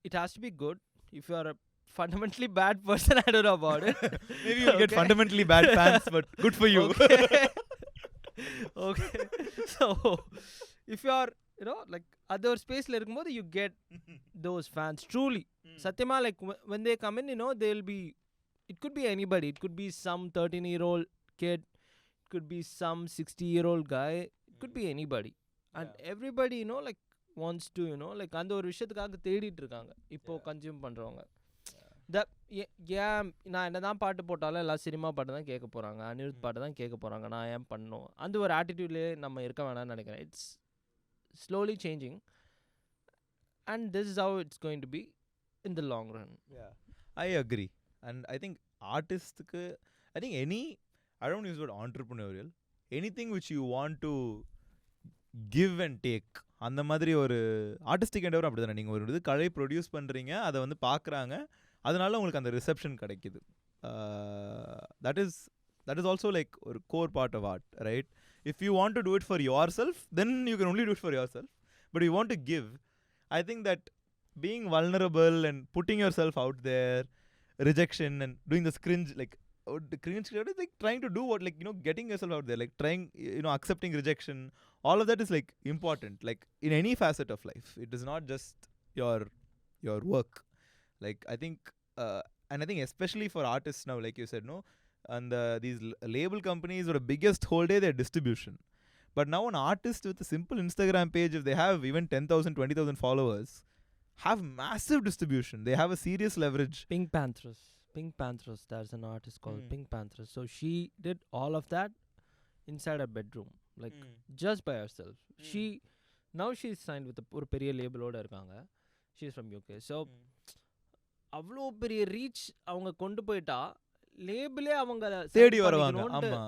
it has to be good. If you R a fundamentally bad person, I don't know about it. Maybe you'll get fundamentally bad fans, but good for you. Okay. So if you are, you know, like other space la irukumbodhu you get those fans truly. Satyama, like when they come in, you know, they'll be, it could be anybody. It could be some 13-year-old kid, it could be some 60-year-old guy, it could be anybody. And everybody, you know, like wants to, you know, like அந்த ஒரு விஷயத்துக்காக தேடிட்டு இருக்காங்க இப்போ consume பண்றவங்க. ஏன் நான் என்ன தான் பாட்டு போட்டாலும் எல்லாம் சினிமா பாட்டு தான் கேட்க போகிறாங்க, அனிருத் பாட்டு தான் கேட்க போகிறாங்க, நான் ஏன் பண்ணணும் அந்த ஒரு ஆட்டிடியூட்லேயே நம்ம இருக்க வேணாம்னு நினைக்கிறேன். It's slowly changing and this is how it's going to be in the long run. I agree. And I think artistic, I think I don't use the word entrepreneurial, anything which you want to give and take, அந்த மாதிரி ஒரு artistic Endeavour அப்படி தானே. நீங்கள் ஒரு இது கலை produce பண்ணுறீங்க, அதை வந்து பார்க்குறாங்க, அதனால உங்களுக்கு அந்த ரிசெப்ஷன் கிடைக்குது. தட் இஸ் ஆல்சோ லைக் ஒரு core part of art, right? If you want to do it for yourself, then you can only do it for yourself. But you want to give. I think that being vulnerable and putting yourself out there, rejection and doing this cringe, like cringe is like trying to do what, like, you know, getting yourself out there, like trying, you know, accepting rejection, all of that is like important, like in any facet of life. It is not just your work. Like I think and I think especially for artists now, like you said, no, and these label companies are the biggest whole day their distribution. But now an artist with a simple Instagram page, if they have even 10,000 20,000 followers, have massive distribution. They have a serious leverage. Pink Panthers, there's an artist called Pink Panthers. So she did all of that inside her bedroom, like just by herself. Now she's signed with ஒரு பெரிய லேபிளோட இருக்காங்க. She's from UK. So அவ்வளோ பெரிய reach அவங்க கொண்டு போயிட்டா லேபிளே அவங்க தேடி வருவாங்க. ஆமா,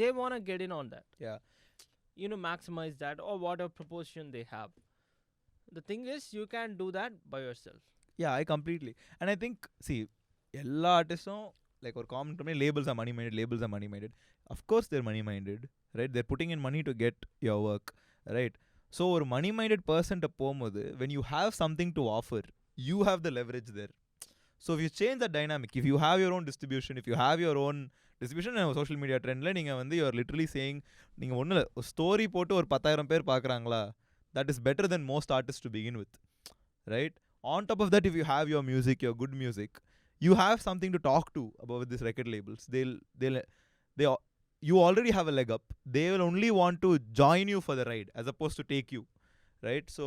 they want to get in on that. Yeah, you know, maximize that or whatever proportion they have. The thing is, you can do that by yourself. Yeah, I completely. And I think, see, எல்லா ஆர்டிஸ்டும் like ஒரு common பண்ணி labels are money minded. Of course they're money minded, right? They're putting in money to get your work, right? So ஒரு money minded person ட்ட போகும்போது, when you have something to offer, you have the leverage there. So if you change that dynamic, if you have your own distribution, if you have your own distribution, social media trendல நீங்கள் வந்து you are literally saying, நீங்கள் ஒன்றும் இல்லை, ஒரு story போட்டு ஒரு 10,000 பேர் பார்க்குறாங்களா, that is better than most artists to begin with, right? On top of that, if you have your music, your good music, you have something to talk to about these record labels. You already have a leg up. They will only want to join you for the ride as opposed to take you, right? So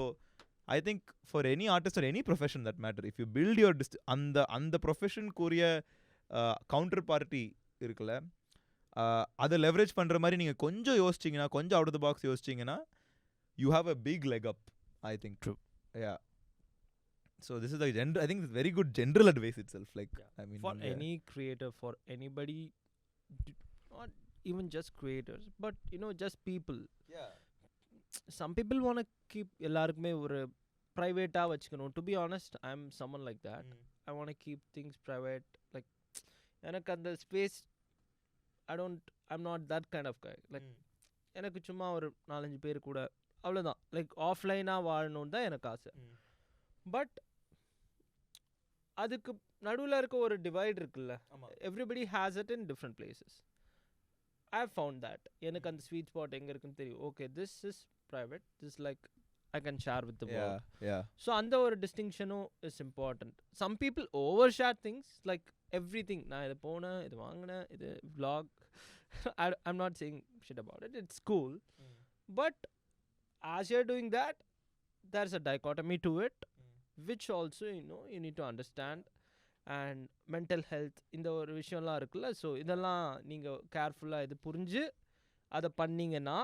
I think for any artist or any profession that matter, if you build your and the profession kuria counterparty இருக்குல்ல, அதை leverage பண்ணுற மாதிரி நீங்கள் கொஞ்சம் யோசிச்சிங்கன்னா, கொஞ்சம் out of the box யோசிச்சிங்கன்னா, you have a big leg up, I think. True. Yeah. So this is like I think it's very good general advice itself. Like, I mean, for any creator, for anybody, not even just creators, but you know, just people. Yeah. Some people want to keep எல்லாருக்குமே ஒரு private-ஆ வச்சுக்கணும். To be honest, I'm someone like that. I want to keep things private. Like, எனக்கு அந்த space, I'm not that kind of guy. Like, எனக்கு சும்மா ஒரு 4-5 பேர் கூட அவ்வளோதான், லைக் ஆஃப்லைனாக வாழணுன்னு தான் எனக்கு ஆசை. பட் அதுக்கு நடுவில் இருக்க ஒரு டிவைட் இருக்குல்ல, everybody has it in different places. I have found that எனக்கு அந்த ஸ்வீட் ஸ்பாட் எங்கே இருக்குன்னு தெரியும். Okay, this is private, this like I can share with the world. So அந்த ஒரு டிஸ்டிங்ஷனும் is important. Some people over share things like everything. நான் இதை போனேன், இது வாங்கினேன், இது vlog. I'm not saying shit about it, it's cool. But as you're doing that, there's a dichotomy to it, which also, you know, you need to understand. And mental health இந்த ஒரு விஷயம்லாம் இருக்குல்ல, ஸோ இதெல்லாம் நீங்கள் கேர்ஃபுல்லாக இது புரிஞ்சு அதை பண்ணிங்கன்னா,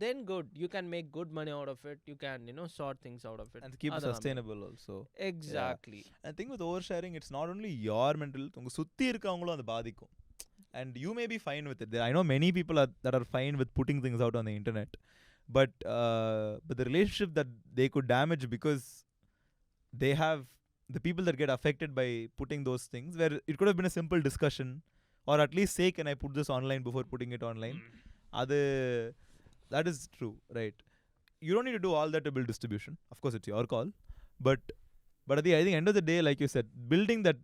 then good, you can make good money out of it, you can, you know, sort things out of it and keep it sustainable also. Exactly. I think with oversharing, it's not only your mental health, உங்க சுற்றி இருக்கவங்களும் அது பாதிக்கும். And you may be fine with it. I know many people that are fine with putting things out on the internet, but the relationship that they could damage because they have the people that get affected by putting those things, where it could have been a simple discussion, or at least say, can I put this online before putting it online? That is true, right? You don't need to do all that to build distribution. Of course, it's your call, but at the end of the day, like you said, building that,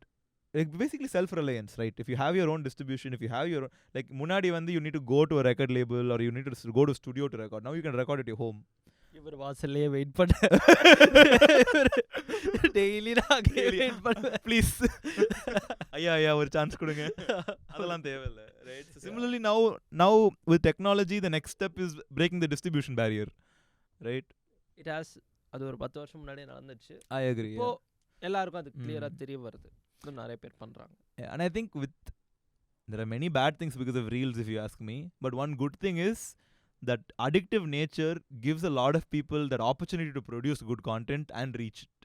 like, basically self-reliance, right? If you have your own distribution, if you have your own, like munadi vandu you need to go to a record label, or you need to go to studio to record. Now you can record at your home. இவர் வாசல்லே wait பண்ண daily நான் அங்கே wait பண்ணுவேன், please ஐயா ஒரு chance கொடுங்க. அதெல்லாம் தேவையில்லை, right? So similarly, now with technology, the next step is breaking the distribution barrier, right? It has, அது ஒரு 10 வருஷம் முன்னாடியே நடந்துச்சு. I agree. இப்போ எல்லாருக்கும் அது கிளியரா தெரிய வருது, நிறைய பேர் பண்றாங்க. And I think there are many bad things because of reels, if you ask me, but one good thing is that addictive nature gives a lot of people that opportunity to produce good content and reach it,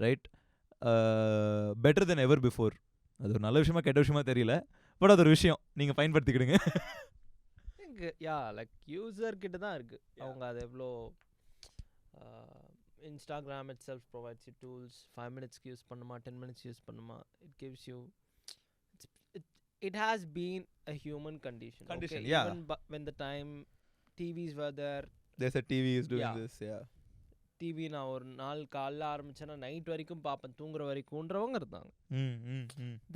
right? Better than ever before. அது ஒரு நல்ல விஷயமா கெட்ட விஷயமா தெரியல, but அது ஒரு விஷயம், நீங்க பயன்படுத்திக்கிடுங்க. யா லைக் யூசர் கிட்ட தான் இருக்கு, அவங்க அது எவ்வளோ. Instagram itself provides you tools. 5 minutes use பண்ணுமா, 10 minutes use பண்ணுமா, it gives you, it has been a human condition, okay? Yeah. Even when the time TVs were there, there's a TV is doing this. TV நான் ஒரு நாள் காலைல ஆரம்பிச்சேன்னா night வரைக்கும் பார்ப்பேன், தூங்குற வரைக்கும்ன்றவங்க இருந்தாங்க.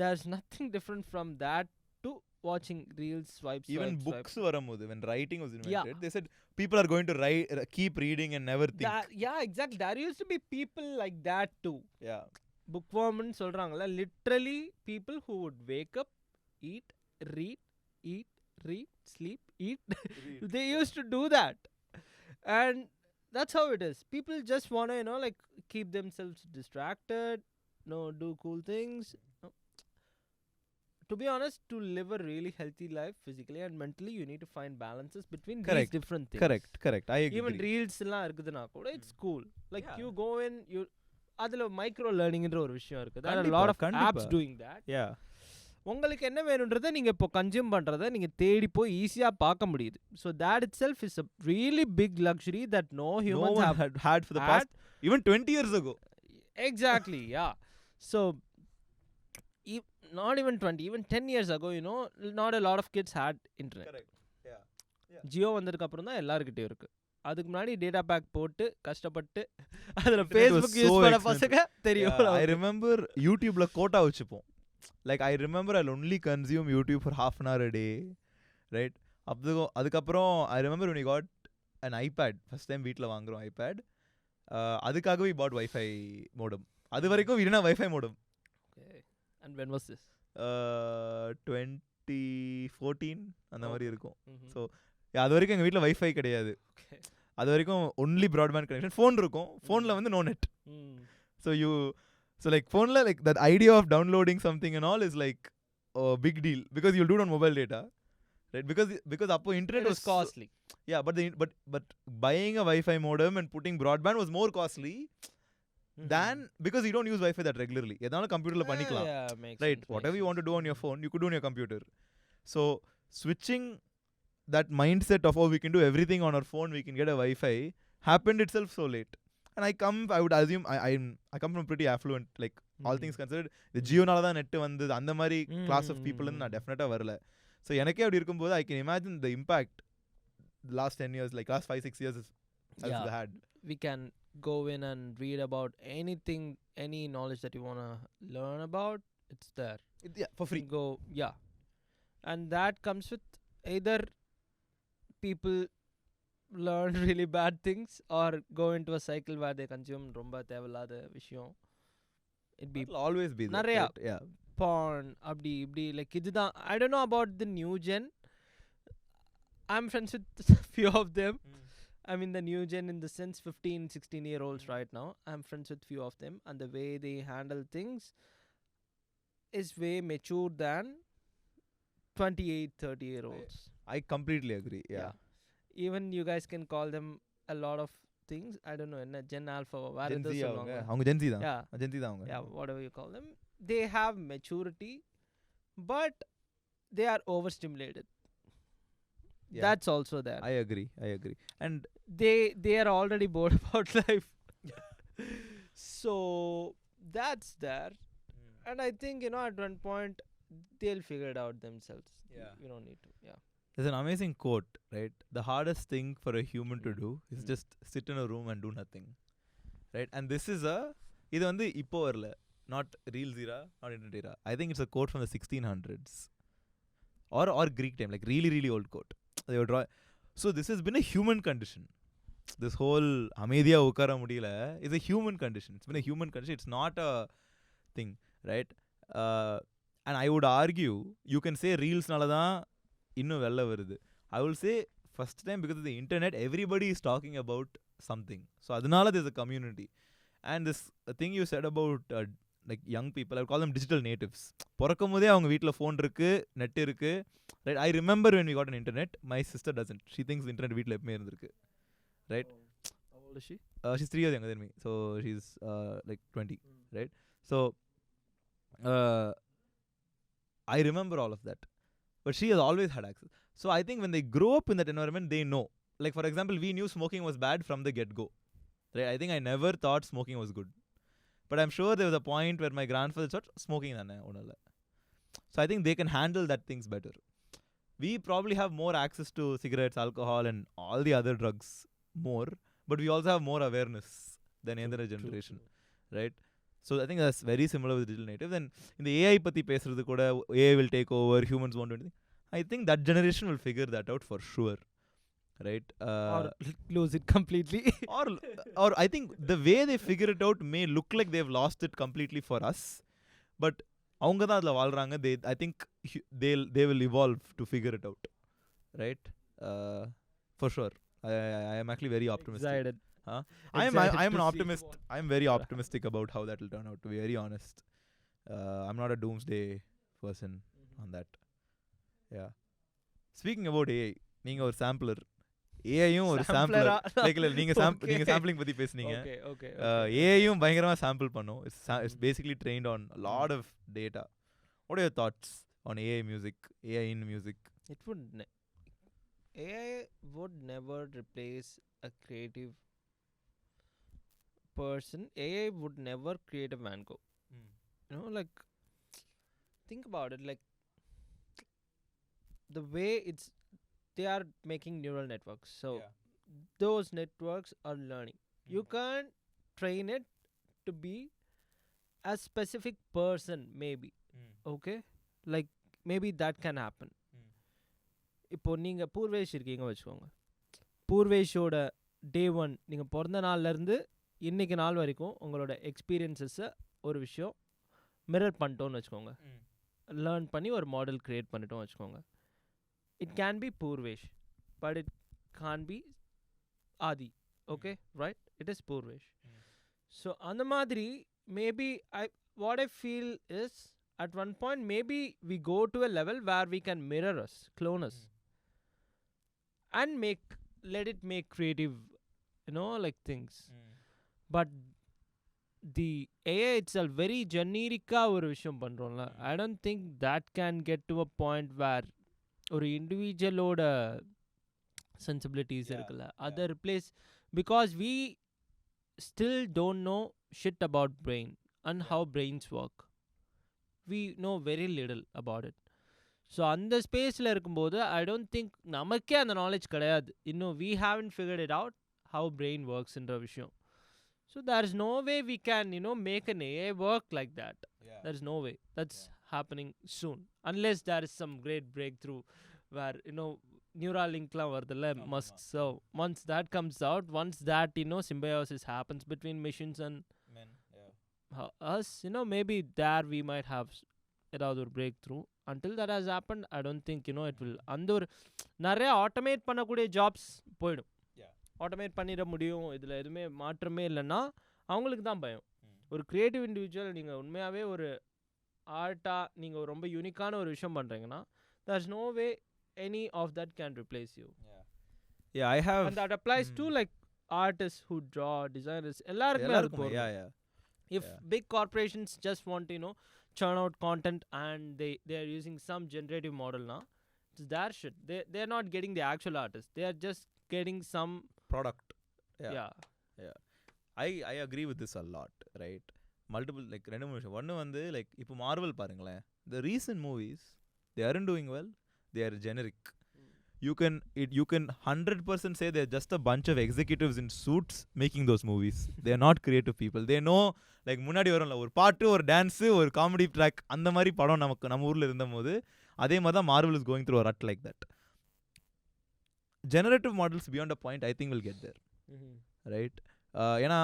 There's nothing different from that to watching reels, swipes. Even books வரும்போது, when writing was invented, they said people are going to keep reading and never think. Exactly. There used to be people like that too. Bookworm ன்னு சொல்றாங்கல்ல, literally people who would wake up, eat, read, sleep, eat. They used to do that, and that's how it is. People just want to, like, keep themselves distracted, do cool things. To be honest, to live a really healthy life physically and mentally, you need to find balances between these different things. Correct. I agree. Even reels la irukuduna kuda, it's cool. Like, you go in, you adula micro learning endra oru vishayam irukku. There are a lot of apps doing that. உங்களுக்கு என்ன வேணுன்றதை நீங்கள் இப்போ consume பண்ணுறதை நீங்கள் தேடி போய் ஈஸியாக பார்க்க முடியுது. So that itself is a really big luxury that no humans have had for the past even 20 years ago. Exactly, yeah. So not even 20, even 10 years ago, not a lot of kids had internet. Correct. Jio வந்ததுக்கு அப்புறம் தான் எல்லாருக்கிட்டையும் இருக்கு. அதுக்கு முன்னாடி data back போட்டு கஷ்டப்பட்டு அதில் ஃபேஸ்புக் யூஸ் பண்ண பசங்க தெரியும். I remember YouTubeல கோட்டா வச்சுப்போம். Like, I remember I'll only consume YouTube for half an hour a day, right? அதுக்கப்புறம் I remember when we got an iPad, first time வீட்டில் வாங்குறோம் iPad, அதுக்காகவே we bought Wi-Fi modem. அது வரைக்கும் we didn't have Wi-Fi modem. Okay. And when was this? 2014 அந்த மாதிரி இருக்கும். So அது வரைக்கும் எங்கள் வீட்டில் வைஃபை கிடையாது. அது வரைக்கும் ஒன்லி ப்ராட்பேண்ட் கனெக்ஷன். ஃபோன் இருக்கும், ஃபோனில் வந்து no net. So like phone la, like that idea of downloading something and all is like a big deal, because you'll do it on mobile data, right? Because appo internet was costly. But buying a Wi-Fi modem and putting broadband was more costly than, because you don't use Wi-Fi that regularly. Edana computer la panikalam, right? Whatever you want to do on your phone, you could do on your computer. So switching that mindset of, oh, we can do everything on our phone, we can get a Wi-Fi, happened itself so late. And I would assume I come from pretty affluent, like all things considered. The Jio nala da net vandhu andha mari class of people na definitely varala. So enakke apdi irukumbodhu I can imagine the impact the last 10 years, like last 5-6 years has had. We can go in and read about anything, any knowledge that you want to learn about, it's there. For free. And that comes with either people learn really bad things or go into a cycle where they consume romba thevillada vishayam. It'll always be there, right? Porn abdi like idha. I don't know about the new gen. I'm friends with a few of them. I mean the new gen in the sense 15-16 year olds right now. I'm friends with few of them, and the way they handle things is way mature than 28-30 year olds. I completely agree. Yeah. Even you guys can call them a lot of things. I don't know, enna Gen Alpha or Gen Z avanga Gen Z da. Gen Z da avanga. Yeah, whatever you call them, they have maturity, but they are overstimulated. That's also there. I agree. And they are already bored about life. So that's there. And I think, at one point, they'll figure it out themselves. Yeah. You don't need to. Yeah. There's an amazing quote, right? The hardest thing for a human to do is just sit in a room and do nothing. Right? And this is இது வந்து இப்போ வரல, not reels era, not internet era. I think it's a quote from the 1600s or Greek time, like really really old quote. They would draw. So this has been a human condition. This whole அமைதியா உட்கார முடியல is a human condition. It's been a human condition. It's not a thing, right? And I would argue you can say reelsனால தான் இன்னும் வெல்ல வருது. I will say first time because of the internet everybody is talking about something. So அதனால there's a community. And this thing you said about like young people, I would call them digital natives. பிறக்கும் போதே அவங்க வீட்டில் phone இருக்கு, net இருக்கு, right? I remember when we got an internet, my sister doesn't. She thinks internet வீட்டில் எப்பவுமே இருந்திருக்கு, right? How old is she? She's 3 years younger than me, so she's like 20, right? So I remember all of that, but she has always had access. So I think when they grow up in that environment, they know. Like for example, we knew smoking was bad from the get-go, right? I think I never thought smoking was good, but I'm sure there was a point where my grandfather thought smoking thane onalla. So I think they can handle that things better. We probably have more access to cigarettes, alcohol and all the other drugs more, but we also have more awareness than any other generation, right? So I think that's very similar with digital natives. And in the AI பத்தி பேசுறது கூட, AI will take over, humans won't do anything. I think that generation will figure that out for sure, right? Or lose it completely. or I think the way they figure it out may look like they've lost it completely for us, but அவங்க தான் அதில் வாழ்றாங்க. I think they will evolve to figure it out, right? For sure. I am actually very optimistic. Excited. I'm an optimist. I'm very optimistic about how that will turn out, to be very honest. I'm not a doomsday person on that. Yeah. Speaking about AI, நீங்க ஒரு sampler, ஏஐயும் ஒரு sampler. Like இல்ல நீங்க sampling பத்தி பேசுனீங்க. Okay. ஏஐயும் பயங்கரமா sample பண்ணும். It's basically trained on a lot of data. What are your thoughts on AI music, AI in music? AI would never replace a creative person. AI would never create a Van Gogh. Like think about it, like the way they are making neural networks, so those networks are learning. You can't train it to be a specific person, maybe. Okay, like maybe that can happen. இப்போ நீங்கள் பூர்வேஷ் இருக்கீங்க வச்சுக்கோங்க. பூர்வேஷோட டே 1 நீங்கள் பிறந்த நாள்லேருந்து இன்றைக்கி நாள் வரைக்கும் உங்களோட எக்ஸ்பீரியன்ஸஸை ஒரு விஷயம் மிரர் பண்ணிட்டோன்னு வச்சுக்கோங்க. லேர்ன் பண்ணி ஒரு மாடல் க்ரியேட் பண்ணிட்டோம் வச்சுக்கோங்க. It can be Poorvesh, but it can't be Aadhi. Okay, right? It is Poorvesh. So அந்த மாதிரி maybe what I feel is at one point maybe we go to a level where we can mirror us, clone us, and let it make creative, like things. But the AI itself very generica ஒரு விஷயம் பண்றோம்ல. I don't think that can get to a point where ஒரு இண்டிவிஜுவலோட sensibilities இருக்குல்ல, அதை replace, because we still don't know shit about brain and how brains work. We know very little about it. So அந்த ஸ்பேஸில் இருக்கும்போது ஐ don't think நமக்கே அந்த knowledge கிடையாது இன்னும். We haven't figured it out how brain ஒர்க்ஸ்ன்ற விஷயம். So there is no way we can make an AI work like that. There is no way that's happening soon unless there is some great breakthrough where neural லிங்க்லாம் வருதுல்ல Musk. So once that comes out, once that symbiosis happens between machines and us, maybe there we might have ஏதாவது ஒரு break through. until that has happened I don't think it will. அந்த ஒரு நிறைய automate பண்ணக்கூடிய jobs போயிடும். Automate பண்ணிட முடியும், இதில் எதுவுமே மாற்றமே இல்லைன்னா அவங்களுக்கு தான் பயம். ஒரு க்ரியேட்டிவ் இண்டிவிஜுவல் நீங்கள் உண்மையாகவே ஒரு ஆர்ட்டாக நீங்கள் ரொம்ப யூனிக்கான ஒரு விஷயம் பண்ணுறீங்கன்னா there is no way any of that can replace you. I have, and that applies to like artists who draw, designers, எல்லாருக்குமே அது போகும். If big corporations just want to churn out content and they are using some generative model now, it's their shit. They are not getting the actual artist, they are just getting some product. I agree with this a lot, right? Multiple like 2-3 விஷயம். ஒன்று வந்து like இப்போ Marvel பாருங்களேன், the recent movies they aren't doing well, they are generic. You can 100% say they're just a bunch of executives in suits making those movies. They are not creative people. They know like முன்னாடி வரும்ல ஒரு பாட்டு ஒரு dance ஒரு comedy track அந்த மாதிரி படம் நமக்கு நம்ம ஊரில் இருந்தபோது அதே மாதிரி தான் Marvel is going through a rut like that. Generative models beyond a point I think will get there. Right? ஏன்னா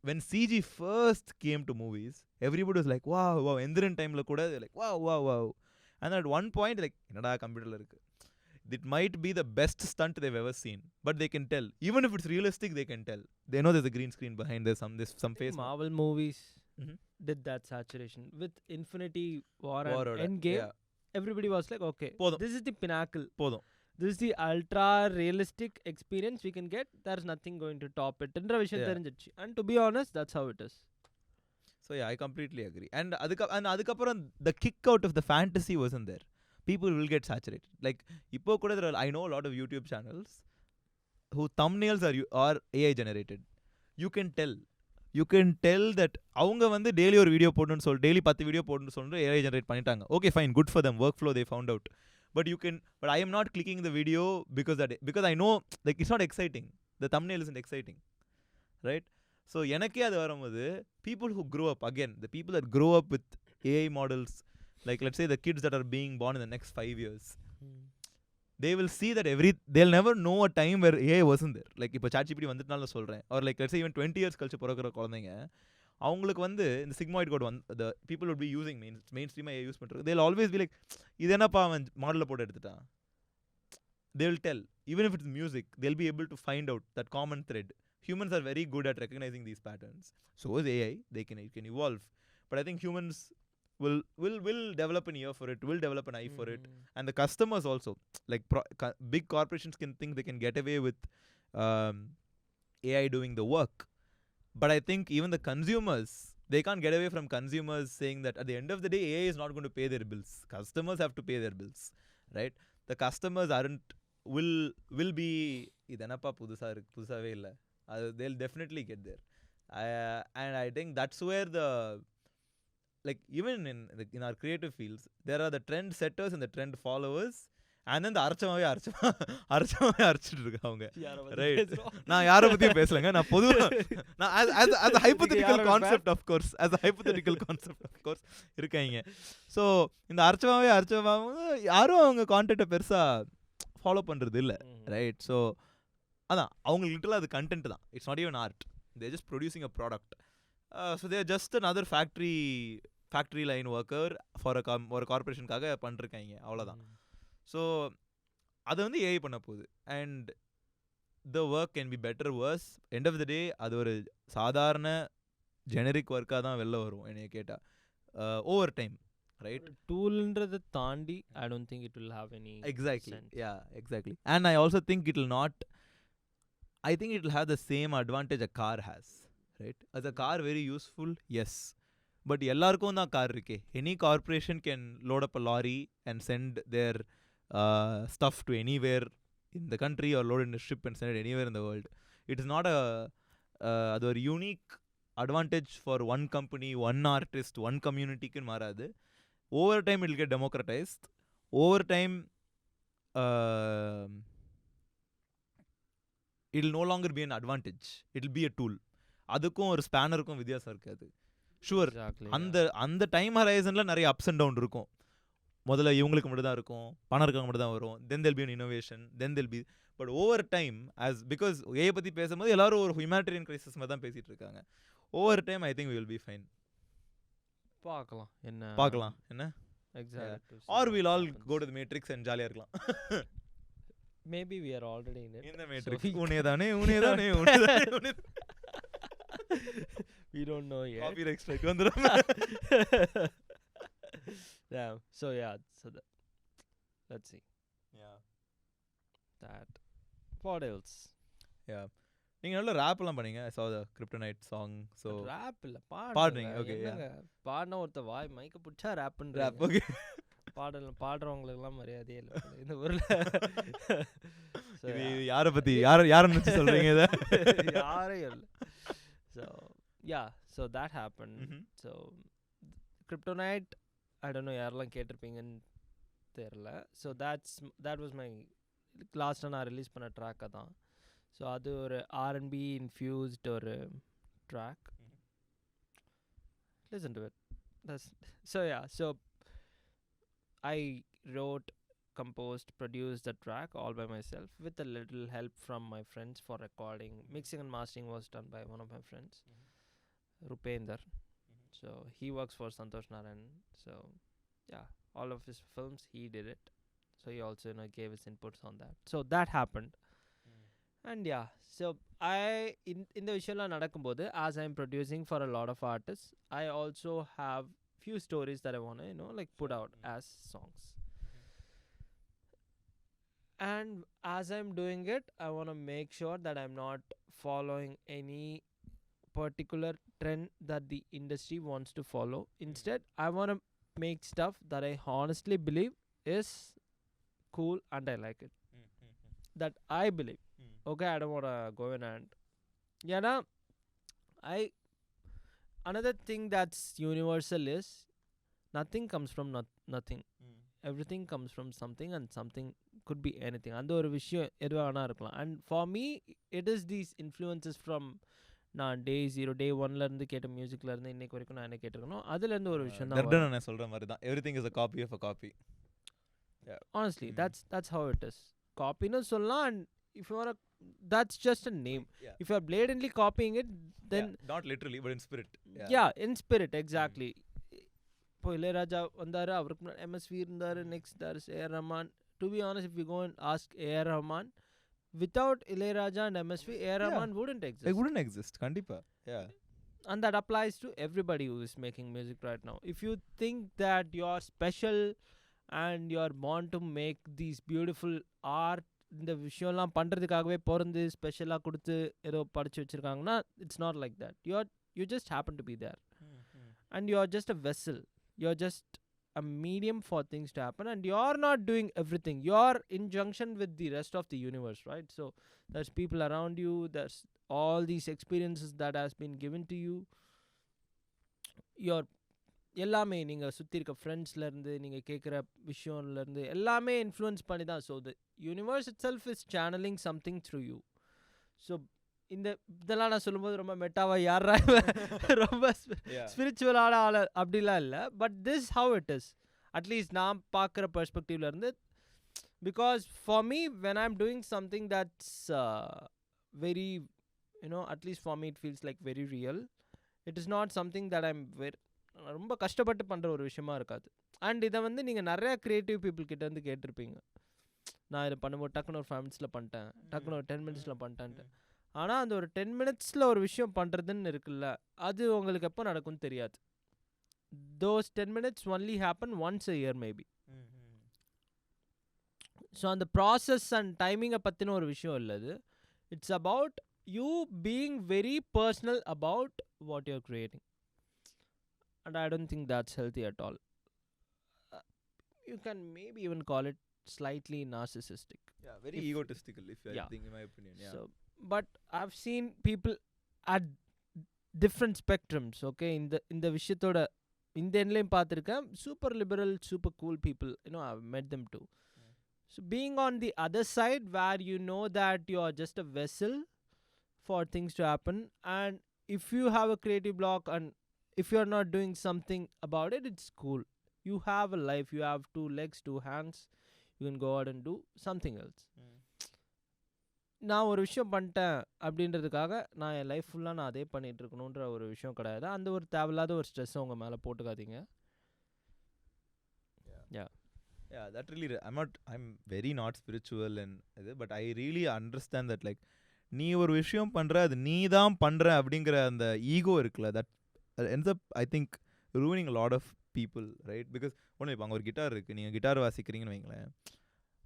when CG first came to movies, everybody was like wow Enthiran டைம்ல கூட like wow and at one point like என்னடா கம்ப்யூட்டர்ல இருக்கு, it might be the best stunt they've ever seen, but they can tell even if it's realistic, they can tell, they know there's a green screen behind, there's some face. Marvel movies did that saturation with Infinity War and Endgame. Yeah. Everybody was like okay, this is the pinnacle, this is the ultra realistic experience we can get, there's nothing going to top it endra vishayam therinjichu, and to be honest that's how it is. So yeah, I completely agree. And adukapram the kick out of the fantasy wasn't there. People will get saturated. Like ipo kuda I know a lot of YouTube channels whose thumbnails are AI generated. You can tell that avanga vandu daily ஒரு video போடணும்னு சொல்லி daily 10 video போடணும்னு சொல்லி AI generate பண்ணிட்டாங்க. Okay fine, good for them, workflow they found out. But I am not clicking the video because I know like it's not exciting, the thumbnail isn't exciting, right? So எனக்கே அது வரும்போது people who grow up, again the people that grow up with AI models, like let's say the kids that are being born in the next 5 years, they will see that they'll never know a time where AI wasn't there. Like இப்போ ChatGPT வந்துட்டனால சொல்றேன், or like let's say even 20 years கழிச்சு பிறக்கிற குழந்தைங்க அவங்களுக்கு வந்து இந்த sigmoid code the people would be using mainstream AI use பண்றது, they'll always be like இது என்னப்பா அவன் மாடல்ல போட்டு எடுத்துட்டான். They will tell, even if it's music, they'll be able to find out that common thread. Humans are very good at recognizing these patterns. So is AI. It can evolve. But I think humans will develop an ear for it, will develop an eye for it. And the customers also, like big corporations can think they can get away with AI doing the work. But I think even the consumers, they can't get away from consumers saying that at the end of the day, AI is not going to pay their bills. Customers have to pay their bills, right? The customers will be idanappa pudusave illa. They'll definitely get there. And I think that's where like even in our creative fields, there are the trend setters and the trend followers, and then the அரைச்சமாவே அரைச்சிட்டு இருக்காங்க, right? நான் யாரை பத்தியும் பேசலங்க, நான் பொதுவா as a hypothetical concept of course இருக்காங்க. So இந்த அரைச்சமாவே யாரும் அவங்க கான்டென்ட்டை பெருசா ஃபாலோ பண்றது இல்லை, ரைட்? ஸோ அதான் அவங்க லிட்டரலாக அது கண்டென்ட் தான், it's not even art, they're just producing a product. So they're just another factory line worker for ஒரு கார்பரேஷனுக்காக பண்ணிருக்காங்க, அவ்வளோதான். ஸோ அதை வந்து ஏஐ பண்ண போகுது, and the work can be better worse. End of the day அது ஒரு சாதாரண ஜெனரிக் ஒர்க்காக தான் வெளில வரும் என்னைய கேட்டால், ஓவர் டைம், right? டூல்ன்றதை தாண்டி I don't think it will have any exactly sense. Yeah, exactly. And I also think it will have the same advantage a car has, right? As a car very useful, yes, but எல்லாருக்கும் தான் car இருக்கே. Any corporation can load up a lorry and send their stuff to anywhere in the country, or load in a ship and send it anywhere in the world. It is not அது ஒரு unique advantage for one company, one artist, one community க்கு மாறாது. Over time it will get democratized. Over time it will no longer be an advantage, it will be a tool. அதுக்கும் ஒரு ஸ்பேனருக்கும் வித்தியாசம் இருக்காது. Sure, அந்த time ஹரைசன்ல நிறைய ups and down இருக்கும். முதல்ல இவங்களுக்கு மட்டும் தான் இருக்கும், பணம் இருக்கவங்க மட்டும் தான் வரும், then there'll be an innovation, then there'll be, but over time, because AI பத்தி பேசும்போது எல்லாரும் ஒரு humanitarian crisis மாதிரி தான் பேசிட்டு இருக்காங்க. Over time I think we will be fine. பார்க்கலாம் என்ன exactly. Or we'll all go to the matrix and ஜாலியா இருக்கலாம். Maybe we are already in it. In the matrix. உனேதானே we don't know yet. Copyright strike வந்துரும். Yeah, so let's see. Yeah, that what else? Yeah, நீங்க நல்ல rap எல்லாம் பண்ணீங்க. I saw the Kryptonite song. So rap இல்ல பாடுறீங்க. Okay, yeah. பாடுன ஒருத்த வாய் மைக்க புடிச்சா ராப் பண்ற. Rap, okay. பாடுறவங்களுக்கு எல்லாம் மரியாதையே இல்ல இந்த ஊர்ல. இது யாரை பத்தி யாரை நினைச்சு சொல்றீங்க இத? யாரே இல்ல. So yeah, so that happened. Mm-hmm. So Kryptonite, I don't know யாரெல்லாம் கேட்டிருப்பீங்கன்னு தெரியல. So that was my லாஸ்ட்டாக நான் ரிலீஸ் பண்ண ட்ராக்கை தான். ஸோ அது ஒரு R&B infused ஒரு track. Listen to it. So yeah, so I wrote, composed, produced the track all by myself with a little help from my friends for recording. Mixing and mastering was done by one of my friends, Rupender. So he works for Santosh Narayan. So yeah, all of his films he did it. So he also gave his inputs on that. So that happened. And yeah, so I in the visual nadakumbodhu, as I'm producing for a lot of artists, I also have few stories that I want to like put out as songs. And as I'm doing it, I want to make sure that I'm not following any particular trend that the industry wants to follow. Instead, I want to make stuff that I honestly believe is cool and I like it. That I believe. Okay, I don't want to go in and another thing that's universal is nothing comes from nothing. Everything comes from something, and something could be anything. அந்த ஒரு விஷயம் எதுவாக வேணா இருக்கலாம். And for me, it is these influences from நான் day 0 day 1ல இருந்து கேட்ட மியூசிக்ல இருந்து இன்னைக்கு வரைக்கும் நான் என்ன கேட்டிருக்கணும், அதுல இருந்து ஒரு விஷயம் தான் நான் சொல்ற மாதிரி தான். Everything is a copy of a copy. Yeah. Honestly, that's how it is. Copyன்னு சொல்லலாம். And if you want to, that's just a name. Yeah. If you are blatantly copying it, then not literally but in spirit. Yeah, in spirit, exactly. இப்போ இளையராஜா வந்தாரு, அவருக்கு MSV இருந்தாரு, next there is A.R. Rahman. To be honest, if you go and ask A.R. Rahman, without Ilayaraja and MSV, A.R. Rahman wouldn't exist. It wouldn't exist, kandipa. Yeah. And that applies to everybody who is making music right now. If you think that you're special and you're born to make these beautiful art, இந்த விஷயம்லாம் பண்ணுறதுக்காகவே பிறந்து ஸ்பெஷலாக கொடுத்து ஏதோ படித்து வச்சுருக்காங்கன்னா, it's not like that. You just happen to be there. And you're just a vessel. You're just a medium for things to happen, and you're not doing everything. You're in junction with the rest of the universe, right? So there's people around you, there's all these experiences that has been given to you. You're எல்லாமே நீங்கள் சுற்றி இருக்க ஃப்ரெண்ட்ஸ்லேருந்து நீங்கள் கேட்குற விஷயம்லேருந்து எல்லாமே influence பண்ணி தான். So the universe it self is channelling something through you. So இதெல்லாம் நான் சொல்லும்போது ரொம்ப மெட்டாவா யாரா ரொம்ப ஸ்பிரிச்சுவலான ஆள் அப்படிலாம் இல்லை. But this how it is, at least நான் பார்க்குற பெர்ஸ்பெக்டிவ்லேருந்து. Because for me when I am doing something that's very at least for me it feels like very real. It is not something that I'm ரொம்ப கஷ்டப்பட்டு பண்ணுற ஒரு விஷயமா இருக்காது. அண்ட் இதை நீங்கள் நிறையா க்ரியேட்டிவ் பீப்புள் கிட்டேருந்து கேட்டிருப்பீங்க. நான் இதை பண்ணும்போது டக்குன்னு ஒரு 5 minutesல பண்ணிட்டேன், டக்குன்னு ஒரு 10 minutesல பண்ணிட்டேன்ட்டு. ஆனால் அந்த ஒரு 10 minutesல ஒரு விஷயம் பண்ணுறதுன்னு இருக்குல்ல, அது உங்களுக்கு எப்போ நடக்கும்னு தெரியாது. Those 10 minutes only happen once a year maybe. So அந்த ப்ராசஸ் அண்ட் டைமிங்கை பற்றின ஒரு விஷயம் இல்லை அது. It's about you being very personal about what you're creating. And I don't think that's healthy at all. You can maybe even call it slightly narcissistic. Yeah, very egotistical, if I think, in my opinion. Yeah. So, but I've seen people at different spectrums. Okay, in the vishayathoda in the endlayum paathirukken super liberal, super cool people. I've met them too. So being on the other side where you know that you are just a vessel for things to happen, and if you have a creative block and if you are not doing something about it, it's cool. You have a life, you have 2 legs, 2 hands, you can go out and do something else. நான் ஒரு விஷயம் பண்ணிட்டேன் அப்படின்றதுக்காக நான் என் life ஃபுல்லாக நான் அதே பண்ணிகிட்டு இருக்கணுன்ற ஒரு விஷயம் கிடையாது. அந்த ஒரு தேவையில்லாத ஒரு ஸ்ட்ரெஸ்ஸை உங்கள் மேலே போட்டுக்காதீங்க. Yeah, that really, I'm very not spiritual and but I really understand that, like, நீ ஒரு விஷயம் பண்ணுற, அது நீ தான் பண்ணுற அப்படிங்கிற அந்த ஈகோ இருக்குல்ல, that ends up, I think, ruining a lot of people, right? Because ஒன்று இப்போ அங்கே ஒரு கிட்டார் இருக்குது, நீங்கள் கிட்டார் வாசிக்கிறீங்கன்னு வைங்களேன்,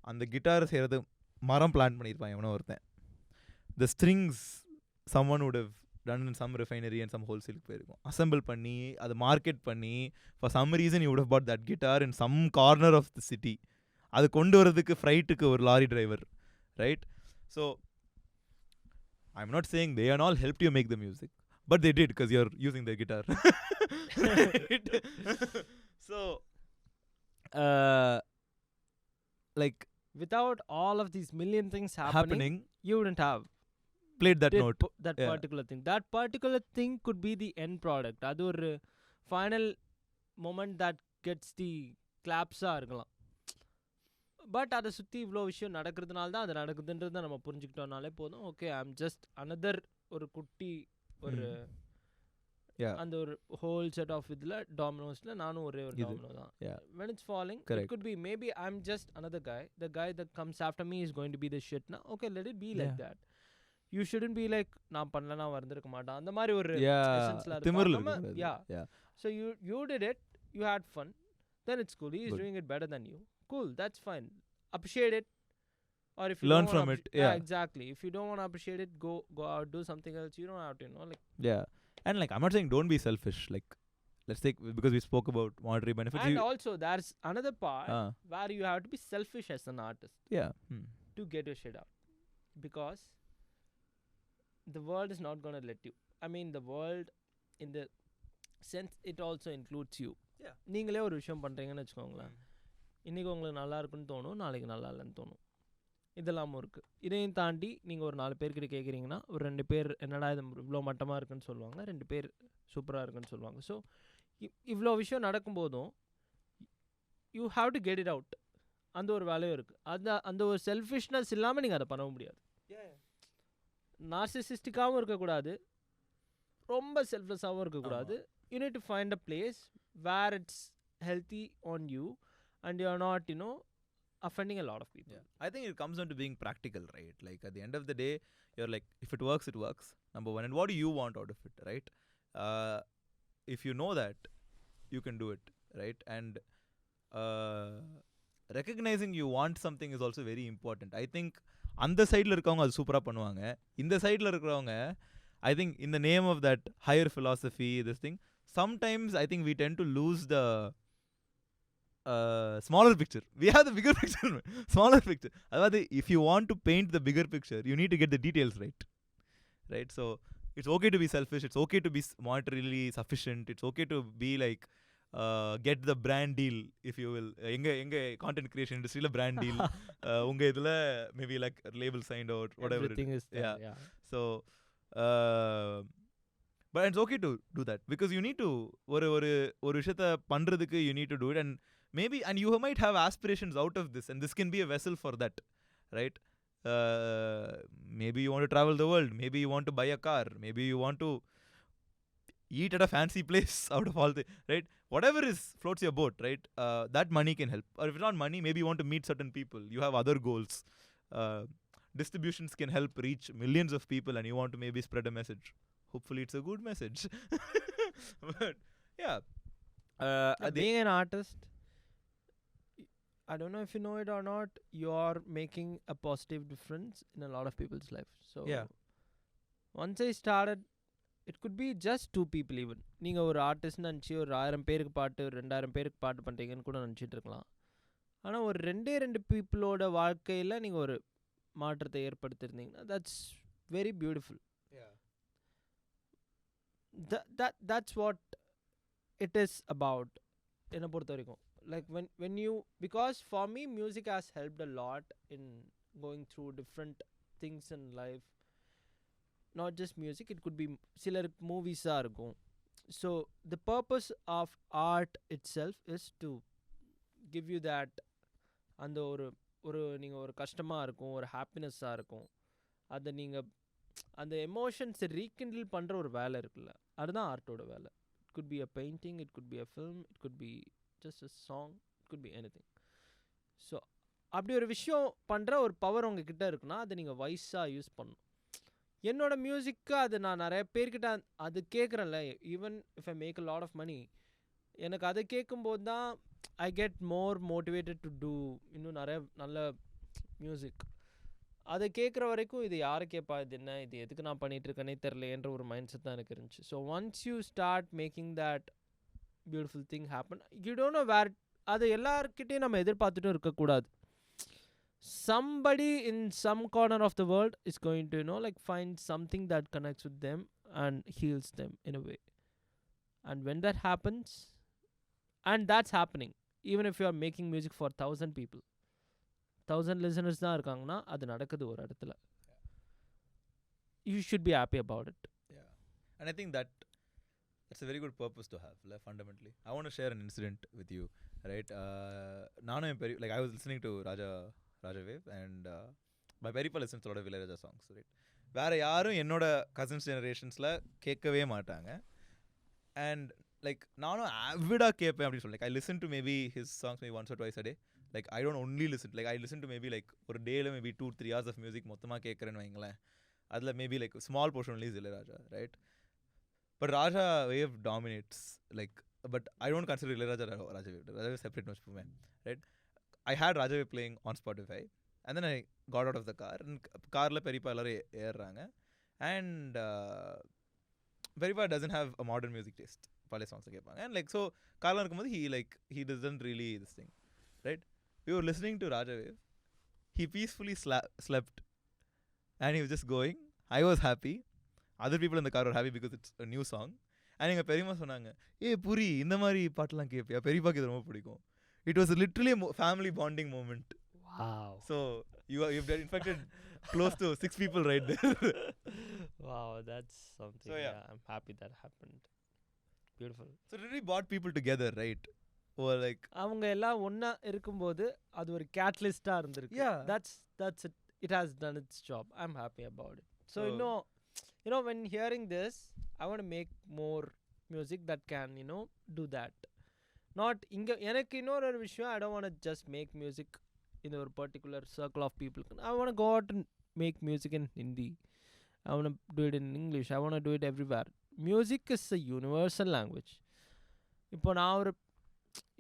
அந்த கிட்டார் செய்கிறது மரம் பிளான் பண்ணியிருப்பான் எவனோ ஒருத்தன். The strings someone would have done in some refinery and some wholesale போயிருக்கும், அசம்பிள் பண்ணி அதை மார்க்கெட் பண்ணி, for some reason you would have bought that guitar in some corner of the city. அது கொண்டு வரதுக்கு ஃப்ரைட்டுக்கு ஒரு lorry driver, right? So I'm not saying they and all helped you make the music, But they did because you're using their guitar. Right? So, like without all of these million things happening, you wouldn't have played that did note. that Yeah. particular thing. That particular thing could be the end product. அது ஒரு final moment that gets the claps-ஆ இருக்கலாம். But அதை சுற்றி இவ்வளோ விஷயம் நடக்கிறதுனால தான் அது நடக்குதுன்றதை நம்ம புரிஞ்சுக்கிட்டோம்னாலே போதும். Okay, I am just another ஒரு குட்டி ஒரு அந்த ஒரு ஹோல் செட் ஆஃப் இதில் டாமினோஸில் நானும் ஒரே ஒரு டாமினோ தான். when it's falling, it could be maybe I'm just another guy. The guy that comes after me is going to be the shit now. Okay, let it be like that. You shouldn't be like நான் பண்ணலனா வந்திருக்க மாட்டான் அந்த மாதிரி ஒரு எசன்ஸ்ல இருப்பாங்க. Yeah. So you did it, you had fun, then it's cool. He is doing it better than you. Cool, that's fine. Appreciate it. Or if you learn from it. Exactly. If you don't want to appreciate it, go out, do something else. You don't have to, like. Yeah. And like, I'm not saying don't be selfish. Like, let's take, because we spoke about monetary benefits. And also, there's another part where you have to be selfish as an artist. Yeah. To get your shit out. Because the world is not going to let you. I mean, the world, in the sense, it also includes you. Yeah. நீங்களே ஒரு விஷயம் பண்ணுறீங்கன்னு வச்சுக்கோங்களேன். இன்றைக்கி உங்களுக்கு நல்லா இருக்குன்னு தோணும், நாளைக்கு நல்லா இல்லைன்னு தோணும். இதெல்லாமும் இருக்குது. இதையும் தாண்டி நீங்கள் ஒரு 4 பேர்கிட்ட கேட்குறீங்கன்னா ஒரு 2 பேர் என்னடா இது இவ்வளோ மட்டமாக இருக்குன்னு சொல்லுவாங்க, 2 பேர் சூப்பராக இருக்குன்னு சொல்லுவாங்க. ஸோ இவ்வளோ விஷயம் நடக்கும்போதும் you have to get it out. அந்த ஒரு வேலையும் இருக்குது. அந்த ஒரு செல்ஃபிஷ்னஸ் இல்லாமல் நீங்கள் அதை பண்ண முடியாது. நார்சிசிஸ்டிக்காகவும் இருக்கக்கூடாது, ரொம்ப செல்ஃப்லெஸ்ஸாகவும் இருக்கக்கூடாது. You need to find a place where it's healthy on you and you're not, offending a lot of people. I think it comes down to being practical, right? Like, at the end of the day, you're like, if it works, it works, number one. And what do you want out of it, right? If you know that, you can do it, right? And recognizing you want something is also very important. I think அந்த சைடில் இருக்கவங்க அது சூப்பராக பண்ணுவாங்க. இந்த சைடில் இருக்கிறவங்க, I think in the name of that higher philosophy, this thing, sometimes I think we tend to lose the smaller picture. We have the bigger picture. Smaller picture. Otherwise, if you want to paint the bigger picture, you need to get the details right? So it's okay to be selfish, it's okay to be monetarily sufficient, it's okay to be like get the brand deal, if you will. Enga content creation industry la brand deal unga idula maybe like label signed out, whatever. Everything is there, yeah. So but it's okay to do that, because you need to ஒரு விஷயத்தை பண்றதுக்கு you need to do it. And maybe, and you might have aspirations out of this, and this can be a vessel for that, right? Maybe you want to travel the world, maybe you want to buy a car, maybe you want to eat at a fancy place out of all the, right? Whatever is floats your boat, right? That money can help. Or if it's not money, maybe you want to meet certain people, you have other goals. Distributions can help reach millions of people, and you want to maybe spread a message. Hopefully it's a good message. But yeah, being an artist, I don't know if you know it or not, you're making a positive difference in a lot of people's lives. So once I started, it could be just 2 people even. நீங்கள் ஒரு ஆர்டிஸ்ட்னு நினச்சி ஒரு 1000 பேருக்கு பாட்டு, 2000 பேருக்கு பாட்டு பண்ணுறீங்கன்னு கூட நினச்சிட்டு இருக்கலாம். ஆனால் ஒரு 2 பீப்புளோட வாழ்க்கையில் நீங்கள் ஒரு மாற்றத்தை ஏற்படுத்தியிருந்தீங்கன்னா, that's very beautiful. That's what it is about, என்னை பொறுத்த வரைக்கும். Like when you, because for me music has helped a lot in going through different things in life. Not just music, it could be சிலர் மூவிஸாக இருக்கும். So the purpose of art itself is to give you that, அந்த ஒரு நீங்கள் ஒரு கஷ்டமாக இருக்கும், ஒரு ஹாப்பினஸ்ஸாக இருக்கும், அதை நீங்கள் அந்த எமோஷன்ஸை ரீகிண்டில் பண்ணுற ஒரு வேலை இருக்குல்ல, அதுதான் ஆர்ட்டோட வேலை. It could be a painting, it could be a film, it could be just a song, it could be anything. So அப்படி ஒரு விஷயம் பண்ணுற ஒரு பவர் உங்ககிட்ட இருக்குன்னா அதை நீங்கள் வைஸாக யூஸ் பண்ணணும். என்னோட மியூசிக்கு அது நான் நிறைய பேர்கிட்ட அது கேட்குறேன்ல, even if I make a lot of money, எனக்கு அதை கேட்கும்போது தான் I get more motivated to do இன்னும் நிறைய நல்ல மியூசிக். அதை கேட்குற வரைக்கும் இது யாரை கேட்பா, இது என்ன, இது எதுக்கு நான் பண்ணிகிட்ருக்கேனே தெரிலையன்ற ஒரு மைண்ட் செட் தான் எனக்கு இருந்துச்சு. So once you start making that beautiful thing happen, you don't know where, அது எல்லாருக்கிட்டையும் நம்ம எதிர்பார்த்துட்டும் இருக்கக்கூடாது. Somebody in some corner of the world is going to like find something that connects with them and heals them in a way. And when that happens, and that's happening, even if you are making music for 1,000 people, 1,000 listeners தான் இருக்காங்கன்னா அது நடக்குது ஒரு இடத்துல. You should be happy about it. Yeah. And I think that's a very good purpose to have, like, fundamentally. I want to share an incident with you, right? Like, I was listening to Raja Wave, and my Peripa listens to a lot of Ilayaraja songs, right? வேறு யாரும் என்னோட cousins ஜெனரேஷன்ஸில் கேட்கவே மாட்டாங்க. And like நானும் ஆவிடாக கேட்பேன் அப்படின்னு சொல்லி, like I listen to maybe his songs maybe once R twice a day. Like I don't only listen, like I listen to maybe like ஒரு டேயில் மேபி 2-3 hours ஆஃப் மியூசிக் மொத்தமாக கேட்குறேன்னு வைங்களேன். அதில் maybe like small portion only is Ilaiyaraaja, right? But Raja Wave dominates, like, but I don't consider Ilayaraja Raja Wave. Raja Wave separate much for me, right? I had Raja Wave playing on Spotify, and then I got out of the car, and car la Peripa ellaru erranga, and Peripa doesn't have a modern music taste. Pale songs kepanga, and like so car la irukumbodhu he doesn't really this thing, right? We were listening to Raja Wave. He peacefully slept, and he was just going. I was happy. Other people in the car were happy because it's a new song. And எங்கள் பெரியம்மா சொன்னாங்க, புரி இந்த மாதிரி பாட்டெலாம் கேட்பியா, பெரியப்பாக்கு இது ரொம்ப பிடிக்கும். It was literally a family bonding moment. Wow. So you've infected close to 6 people right there. Wow, that's something. So, yeah. I'm happy that happened. Beautiful. So it really brought people together, right? Or like அவங்க எல்லாம் ஒண்ணா இருக்கும்போது அது ஒரு கேட்டலிஸ்டா இருந்திருக்கு. Yeah. That's it. It has done its job. I'm happy about it. So you know when hearing this, I want to make more music that can do that. Not inga எனக்கு இன்னொரு விஷயம், I don't want to just make music in a particular circle of people. I want to go out and make music in Hindi. I want to do it in English. I want to do it everywhere. Music is a universal language.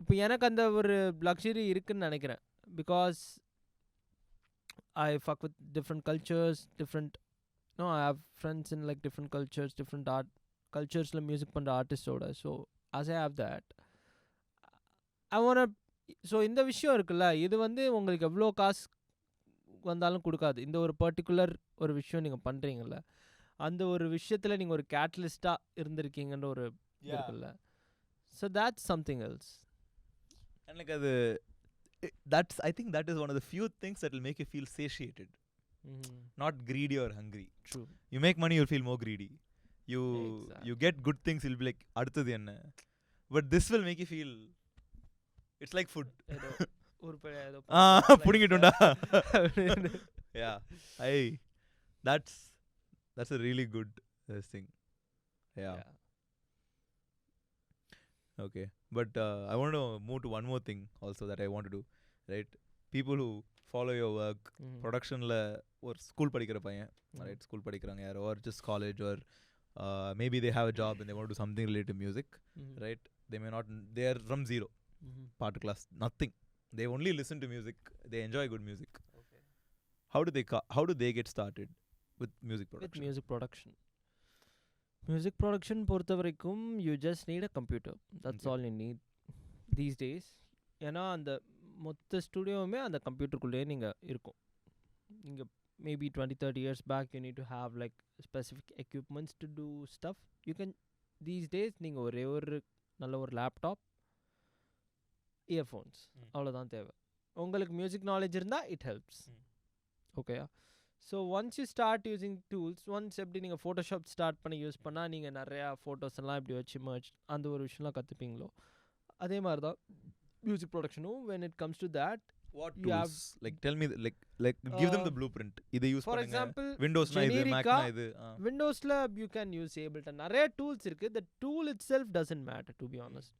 இப்போ எனக்கு அந்த ஒரு luxury இருக்குன்னு நினைக்கிறேன். Because I fuck with different cultures, I have friends in like different cultures, different art cultures la music பண்ற ஆர்டிஸ்டோட. So as I have that, I want to, so இந்த விஷயம் இருக்குல்ல, இது உங்களுக்கு எவ்வளோ காசு வந்தாலும் கொடுக்காது. இந்த ஒரு பர்டிகுலர் ஒரு விஷயம் நீங்கள் பண்ணுறீங்கல்ல, அந்த ஒரு விஷயத்தில் நீங்கள் ஒரு கேட்டலிஸ்டாக இருந்திருக்கீங்கன்ற ஒரு இருக்குல்ல. So that's something else. And like I think that is one of the few things that will make you feel satiated. Not greedy or hungry. True. You make money, you'll feel more greedy. You get good things, you'll be like aduthathu enna. But this will make you feel it's like food. Putting it unda. Yeah. That's a really good thing. Yeah. Okay. But I want to move to one more thing also that I want to do, right? People who follow your work, productionல ஒரு school படிக்கிற பையன், right? School படிக்கிறாங்க யாரோ, or just college, or maybe they have a job and they want to do something related to music, right? They may not, they are from zero, part class, nothing. They only listen to music, they enjoy good music. Okay. How do they get started with music production? With music production பொறுத்த வரைக்கும் you just need a computer. That's all you need these days. ஏன்னா அந்த மொத்த ஸ்டுடியோவுமே அந்த கம்ப்யூட்டருக்குள்ளேயே நீங்கள் இருக்கும். நீங்கள் maybe 20-30 years back you need to have like specific equipments to do stuff. You can these days நீங்கள் ஒரே ஒரு நல்ல ஒரு லேப்டாப், இயர்ஃபோன்ஸ், அவ்வளோதான் தேவை. உங்களுக்கு மியூசிக் நாலேஜ் இருந்தால் இட் ஹெல்ப்ஸ். ஓகேயா? So once you start using tools, once எப்படி நீங்கள் ஃபோட்டோஷாப் ஸ்டார்ட் பண்ணி யூஸ் பண்ணால் நீங்கள் நிறையா ஃபோட்டோஸ் எல்லாம் இப்படி வச்சு மர்ஜ் அந்த ஒரு விஷயம்லாம் கற்றுப்பீங்களோ, அதே மாதிரி தான் music production. When it comes to that, what tools? Like tell me, like give them the blueprint. Either use for example Windows na idu, Mac na idu. Windows la you can use Ableton. நிறைய tools இருக்கு. The tool itself doesn't matter, to be honest.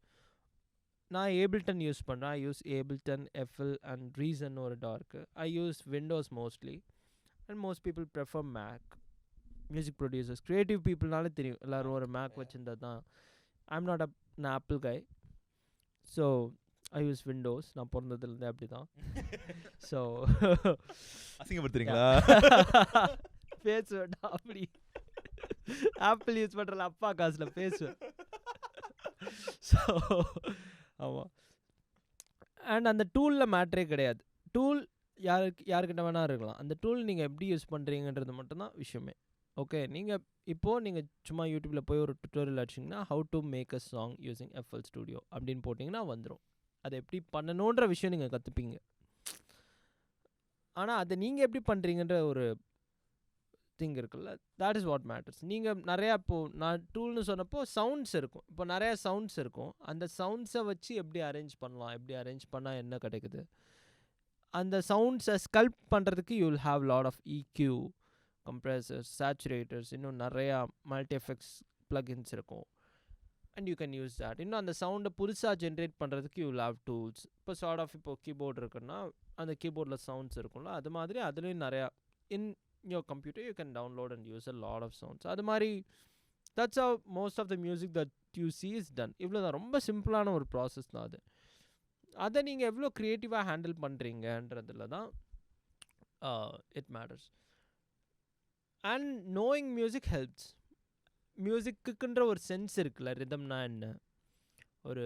நான் Ableton use பண்றேன். I use Ableton, FL and Reason or Dark. I use Windows mostly, and most people prefer Mac. Music producers, creative people நால தெரியும் எல்லாரும் ஒரு Mac வச்சிருந்தா தான். I'm not an Apple guy, so I use Windows. நான் பிறந்ததுலேருந்து அப்படி தான். ஸோ அசிங்கப்படுத்துறீங்களா? பேசுவேன் அப்படி. ஆப்பிள் யூஸ் பண்ணுறல அப்பா காசில் பேசுவேன். ஸோ ஆமாம். அண்ட் அந்த டூலில் மேட்ரே கிடையாது. டூல் யாருக்கிட்ட வேணா இருக்கலாம். அந்த டூல் நீங்கள் எப்படி யூஸ் பண்ணுறீங்கன்றது மட்டும்தான் விஷயமே. ஓகே, நீங்கள் இப்போது நீங்கள் சும்மா யூடியூப்பில் போய் ஒரு டுட்டோரியல் அடிச்சிங்கன்னா how to make a song using FL studio அப்படின்னு போட்டிங்கன்னா வந்துடும். அதை எப்படி பண்ணணுன்ற விஷயம் நீங்கள் கற்றுப்பீங்க. ஆனால் அதை நீங்கள் எப்படி பண்ணுறீங்கன்ற ஒரு திங் இருக்குல்ல, that is what matters. நீங்கள் நிறையா இப்போது நான் டூல்னு சொன்னப்போ சவுண்ட்ஸ் இருக்கும். இப்போ நிறையா சவுண்ட்ஸ் இருக்கும். அந்த சவுண்ட்ஸை வச்சு எப்படி அரேஞ்ச் பண்ணலாம், எப்படி அரேஞ்ச் பண்ணால் என்ன கிடைக்குது, அந்த சவுண்ட்ஸை ஸ்கல்ப் பண்ணுறதுக்கு you will have lot of EQ, compressors, saturators, இன்னும் நிறையா மல்டி எஃபெக்ட்ஸ் ப்ளகின்ஸ் இருக்கும். And you can use that. இன்னும் அந்த சவுண்டை புதுசாக ஜென்ரேட் பண்ணுறதுக்கு யூ வில் ஹாவ் டூல்ஸ். இப்போ சார்ட் ஆஃப் இப்போ கீபோர்டு இருக்குன்னா அந்த கீபோர்டில் சவுண்ட்ஸ் இருக்கும்ல, அது மாதிரி அதுலேயும் நிறையா இன் your computer you can download and use a lot of sounds. அது மாதிரி that's how most of the music that you see is done. இவ்வளோதான், ரொம்ப சிம்பிளான ஒரு ப்ராசஸ் தான் அது. அதை நீங்கள் எவ்வளோ க்ரியேட்டிவாக ஹேண்டில் பண்ணுறீங்கன்றதுல தான் it matters. and knowing music helps. மியூசிக்குன்ற ஒரு சென்ஸ் இருக்குல்ல, ரிதம்னா என்ன, ஒரு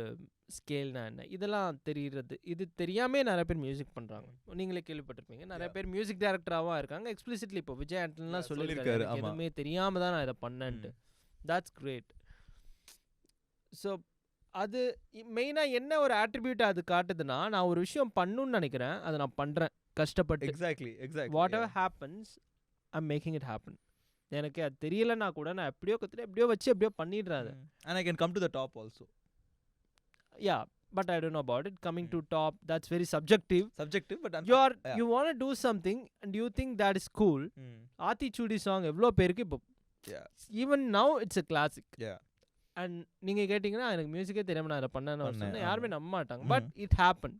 ஸ்கேல்னா என்ன, இதெல்லாம் தெரிகிறது. இது தெரியாமே நிறைய பேர் மியூசிக் பண்ணுறாங்க. நீங்களே கேள்விப்பட்டிருப்பீங்க, நிறைய பேர் மியூசிக் டைரக்டராகவும் இருக்காங்க. எக்ஸ்பிளிசிட்லி இப்போ விஜய் ஆண்டன்லாம் சொல்லியிருக்காரு எதுவுமே தெரியாமல் தான் நான் இதை பண்ணேன்ட்டு. that's great. ஸோ அது மெயினாக என்ன ஒரு ஆட்ரிபியூட் அது காட்டுதுன்னா, நான் ஒரு விஷயம் பண்ணணும்னு நினைக்கிறேன், அதை நான் பண்ணுறேன் கஷ்டப்பட்டு. Exactly what ever happens I am making it happen. எனக்கு அது தெரியலைன்னா கூட நான் எப்படியோ கற்றுட்டு எப்படியோ வச்சு எப்படியோ பண்ணிடுறேன் அதை. And I can come to the top also. Yeah, but I don't know about it. Coming to top, that's very subjective. But you want to do something and you think that is cool. Aati Chudi song evlo perku ipo. Even now it's a classic. Yeah. And நீங்க கேட்டிங்கன்னா எனக்கு மியூசிக்கே தெரியாம நான் அதை பண்ணேன்னு சொன்னேன், யாருமே நம்ப மாட்டாங்க. But it happened.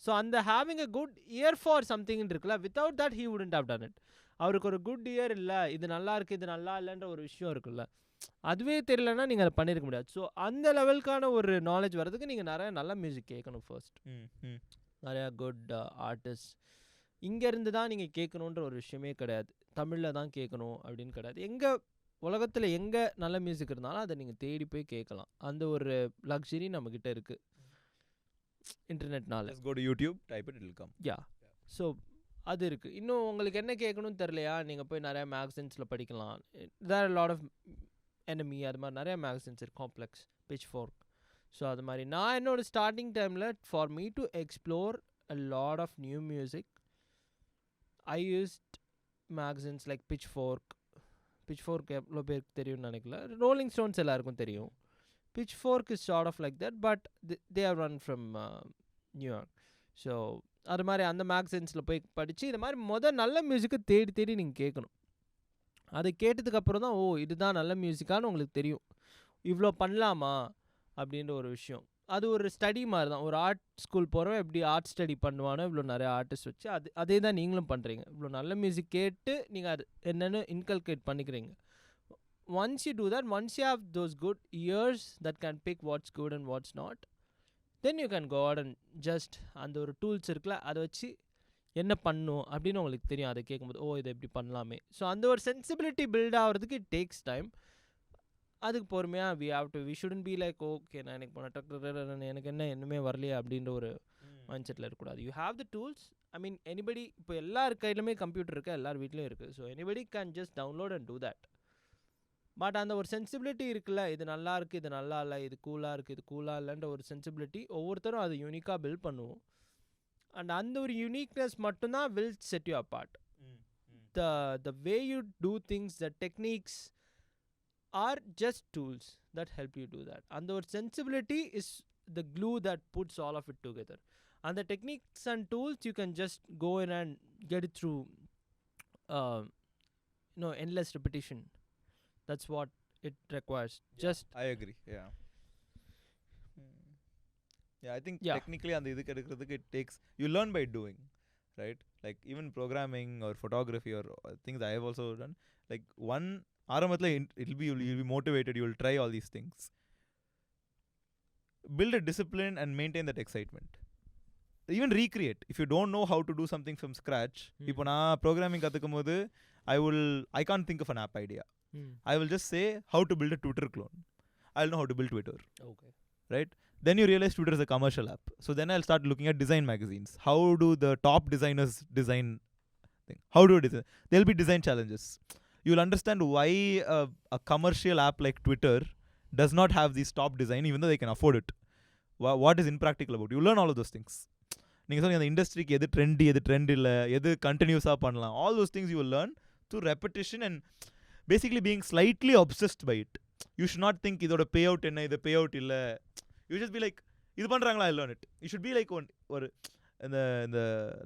So அந்த having a good ear for something இருக்குல்ல, without that he wouldn't have done it. அவருக்கு ஒரு குட் இயர் இல்லை, இது நல்லா இருக்குது இது நல்லா இல்லைன்ற ஒரு விஷயம் இருக்குல்ல, அதுவே தெரியலன்னா நீங்கள் அதை பண்ணியிருக்க முடியாது. ஸோ அந்த லெவலுக்கான ஒரு நாலேஜ் வர்றதுக்கு நீங்கள் நிறைய நல்ல மியூசிக் கேட்கணும் ஃபர்ஸ்ட். நிறையா குட் ஆர்டிஸ்ட் இங்கேருந்து தான் நீங்கள் கேட்கணுன்ற ஒரு விஷயமே கிடையாது. தமிழில் தான் கேட்கணும் அப்படின்னு கிடையாது. எங்கே உலகத்தில் எங்கே நல்ல மியூசிக் இருந்தாலும் அதை நீங்கள் தேடி போய் கேட்கலாம். அந்த ஒரு லக்ஸரி நம்மக்கிட்ட இருக்குது இன்டர்நெட்னால. go to YouTube, type it will come. Yeah. So அது இருக்குது. இன்னும் உங்களுக்கு என்ன கேட்கணும்னு தெரியலையா, நீங்கள் போய் நிறையா மேகசின்ஸில் படிக்கலாம். There are lot of enemy, அது மாதிரி நிறைய மேகசின்ஸ் இருக்குது, காம்ப்ளெக்ஸ், pitchfork. ஸோ அது மாதிரி நான் என்னோட ஸ்டார்டிங் டைமில் for me to explore a lot of new music I used magazines like pitchfork எவ்வளோ பேருக்கு தெரியும்னு நினைக்கல. ரோலிங் ஸ்டோன்ஸ் எல்லாருக்கும் தெரியும். pitchfork is sort of like that, but they are run from New York. So அது மாதிரி அந்த மேகசின்ஸில் போய் படித்து இது மாதிரி நல்ல மியூசிக்கை தேடி தேடி நீங்கள் கேட்கணும். அதை கேட்டதுக்கப்புறம் தான் ஓ இதுதான் நல்ல மியூசிக்கான்னு உங்களுக்கு தெரியும். இவ்வளோ பண்ணலாமா அப்படின்ற ஒரு விஷயம். அது ஒரு ஸ்டடி மாதிரி தான். ஒரு ஆர்ட் ஸ்கூல் போகிறவன் எப்படி ஆர்ட் ஸ்டடி பண்ணுவானோ இவ்வளோ நிறைய ஆர்டிஸ்ட் வச்சு அதே தான் நீங்களும் பண்ணுறீங்க. இவ்வளோ நல்ல மியூசிக் கேட்டு நீங்கள் அது என்னென்னு இன்கல்கேட் பண்ணிக்கிறீங்க. Once you do that, once you have those good ears that can pick what's good and what's not, then you can go out and just அந்த ஒரு டூல்ஸ் இருக்குல்ல அதை வச்சு என்ன பண்ணும் அப்படின்னு உங்களுக்கு தெரியும். அதை கேட்கும்போது ஓ இதை எப்படி பண்ணலாமே. ஸோ அந்த ஒரு சென்சிபிலிட்டி பில்ட் ஆகிறதுக்கு இட் டேக்ஸ் டைம். அதுக்கு பொறுமையாக we shouldn't be like okay நான் எனக்கு பண்ண எனக்கு என்ன என்னமே வரலையே அப்படின்ற ஒரு மைண்ட் செட்டில் இருக்கக்கூடாது. You have the tools. I mean anybody இப்போ எல்லார் கையிலுமே கம்ப்யூட்டர் இருக்குது, எல்லார் வீட்லேயும் இருக்குது. So anybody can just download and do that. But அந்த ஒரு சென்சிபிலிட்டி இருக்குல்ல, இது நல்லா இருக்குது இது நல்லா இல்லை, இது கூலாக இருக்குது இது கூலாக இல்லைன்ற ஒரு சென்சிபிலிட்டி ஒவ்வொருத்தரும் அது யூனிக்காக பில்ட் பண்ணுவோம். அண்ட் அந்த ஒரு யூனிக்னஸ் மட்டும்தான் will set you apart. the way you do things, the techniques are just tools that help you do that. And the sensibility is the glue that puts all of it together. And the techniques and tools you can just go in and get it through endless repetition. That's what it requires. I agree. Yeah, I think technically and idhukku edukradhukku it takes, you learn by doing, right? Like even programming or photography or things I have also done, like one ஆரம்பத்துல you'll be motivated, you will try all these things, build a discipline and maintain that excitement, even recreate. If you don't know how to do something from scratch, இப்போ நான் programming கத்துக்கும்போது I can't think of an app idea. I will just say how to build a Twitter clone. I'll know how to build Twitter. Okay. Right? Then you realize Twitter is a commercial app. So then I'll start looking at design magazines. How do the top designers design thing? How do they design? There'll be design challenges. you'll understand why a commercial app like Twitter does not have this top design even though they can afford it. What is impractical about it? You learn all of those things. நீங்கள் சொல்லுங்கள் அந்த இண்டஸ்ட்ரிக்கு எது trend எது trend இல்லை எது கண்டினியூஸாக பண்ணலாம், all those things you will learn through repetition and basically being slightly obsessed by it. You should not think இதோட பே அவுட் என்ன இது பே அவுட் இல்லை. You just be like இது பண்ணுறாங்களா, I learn it. You should be like ஒரு இந்த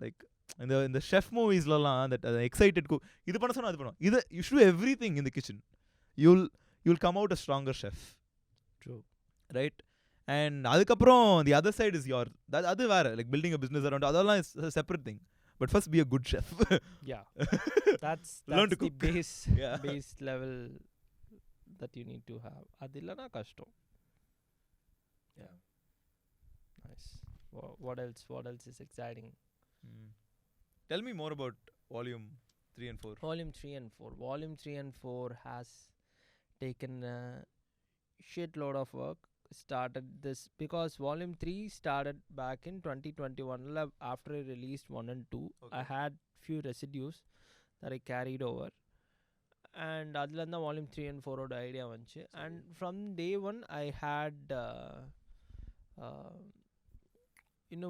like இந்த chef மூவிஸ்லலாம் அந்த எக்ஸைட்டட் இது பண்ண சொன்னால் அது பண்ணுவோம். இது you should do everything in the kitchen. You'll come out a stronger chef. True. Right? And அதுக்கப்புறம் the other side is your அது வேற, like building a business around அதெல்லாம் is a separate thing. But first be a good chef. Yeah. That's Learn to the cook. base level that you need to have. அது இல்லனா கஷ்டம். Yeah. Nice. What else is exciting? Tell me more about volume 3 and 4. Volume 3 and 4. Volume 3 and 4 has taken a shitload of work. Started this because volume 3 started back in 2021 after I released 1 and 2. Okay. I had few residues that I carried over, and adla volume 3 and 4 oda idea vanchu. And from day 1 I had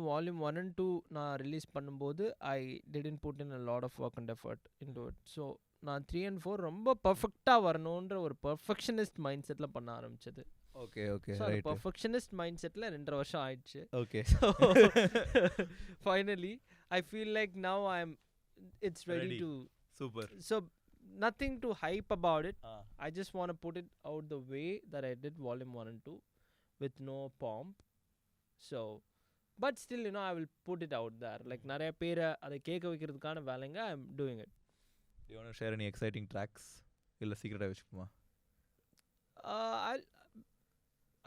volume 1 and 2 na release பண்ணும்போது I didn't put in a lot of work and effort into it. So நான் 3 and 4 ரொம்ப பர்ஃபெக்ட்டா வரணும்ன்ற ஒரு perfectionist mind செட்ல பண்ண ஆரம்பிச்சது. Okay, so right. Perfectionist mindset la 2 வருஷம் ஆயிடுச்சு. Okay. So finally I feel like now it's ready to super. So nothing to hype about it. I just want to put it out the way that I did volume 1 and 2 with no pomp. So but still I will put it out there, like நிறைய பேரை அதை கேட்க வைக்கிறதுக்கான வேலைங்க I am doing it. Do you want to share any exciting tracks இல்ல சீக்ரெட்டா வெச்சுக்குமா?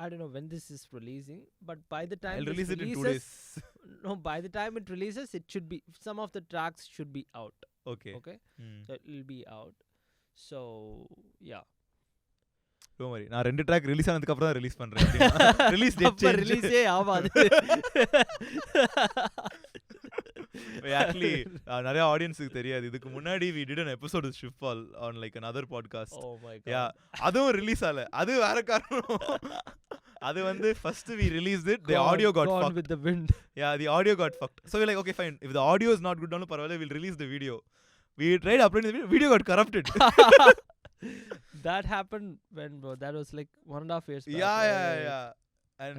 I don't know when this is releasing, but by the time I'll release it in 2 days. No, by the time it releases, it should be, some of the tracks should be out. Okay. So it will be out. So yeah. Don't worry, நான் 2 track release ஆனதுக்கு அப்புறம் தான் release பண்றேன். Release date change. ரிலீஸே ஆவாது. Actually நிறைய ஆடியன்ஸ்க்கு தெரியாது, இதுக்கு முன்னாடி we did an episode with Shiv on like another podcast. Oh my god. Yeah, அதுவும் ரிலீஸ் ஆல. அது வேற காரணம். அது வந்து first we released it, the audio got fucked with the wind. Yeah, the audio got fucked. So we're like, okay fine, if the audio is not good enough பரவாயில்லை, we'll release the video. We tried uploading the video got corrupted. That happened when, bro, that was like 1.5 years back. Yeah. And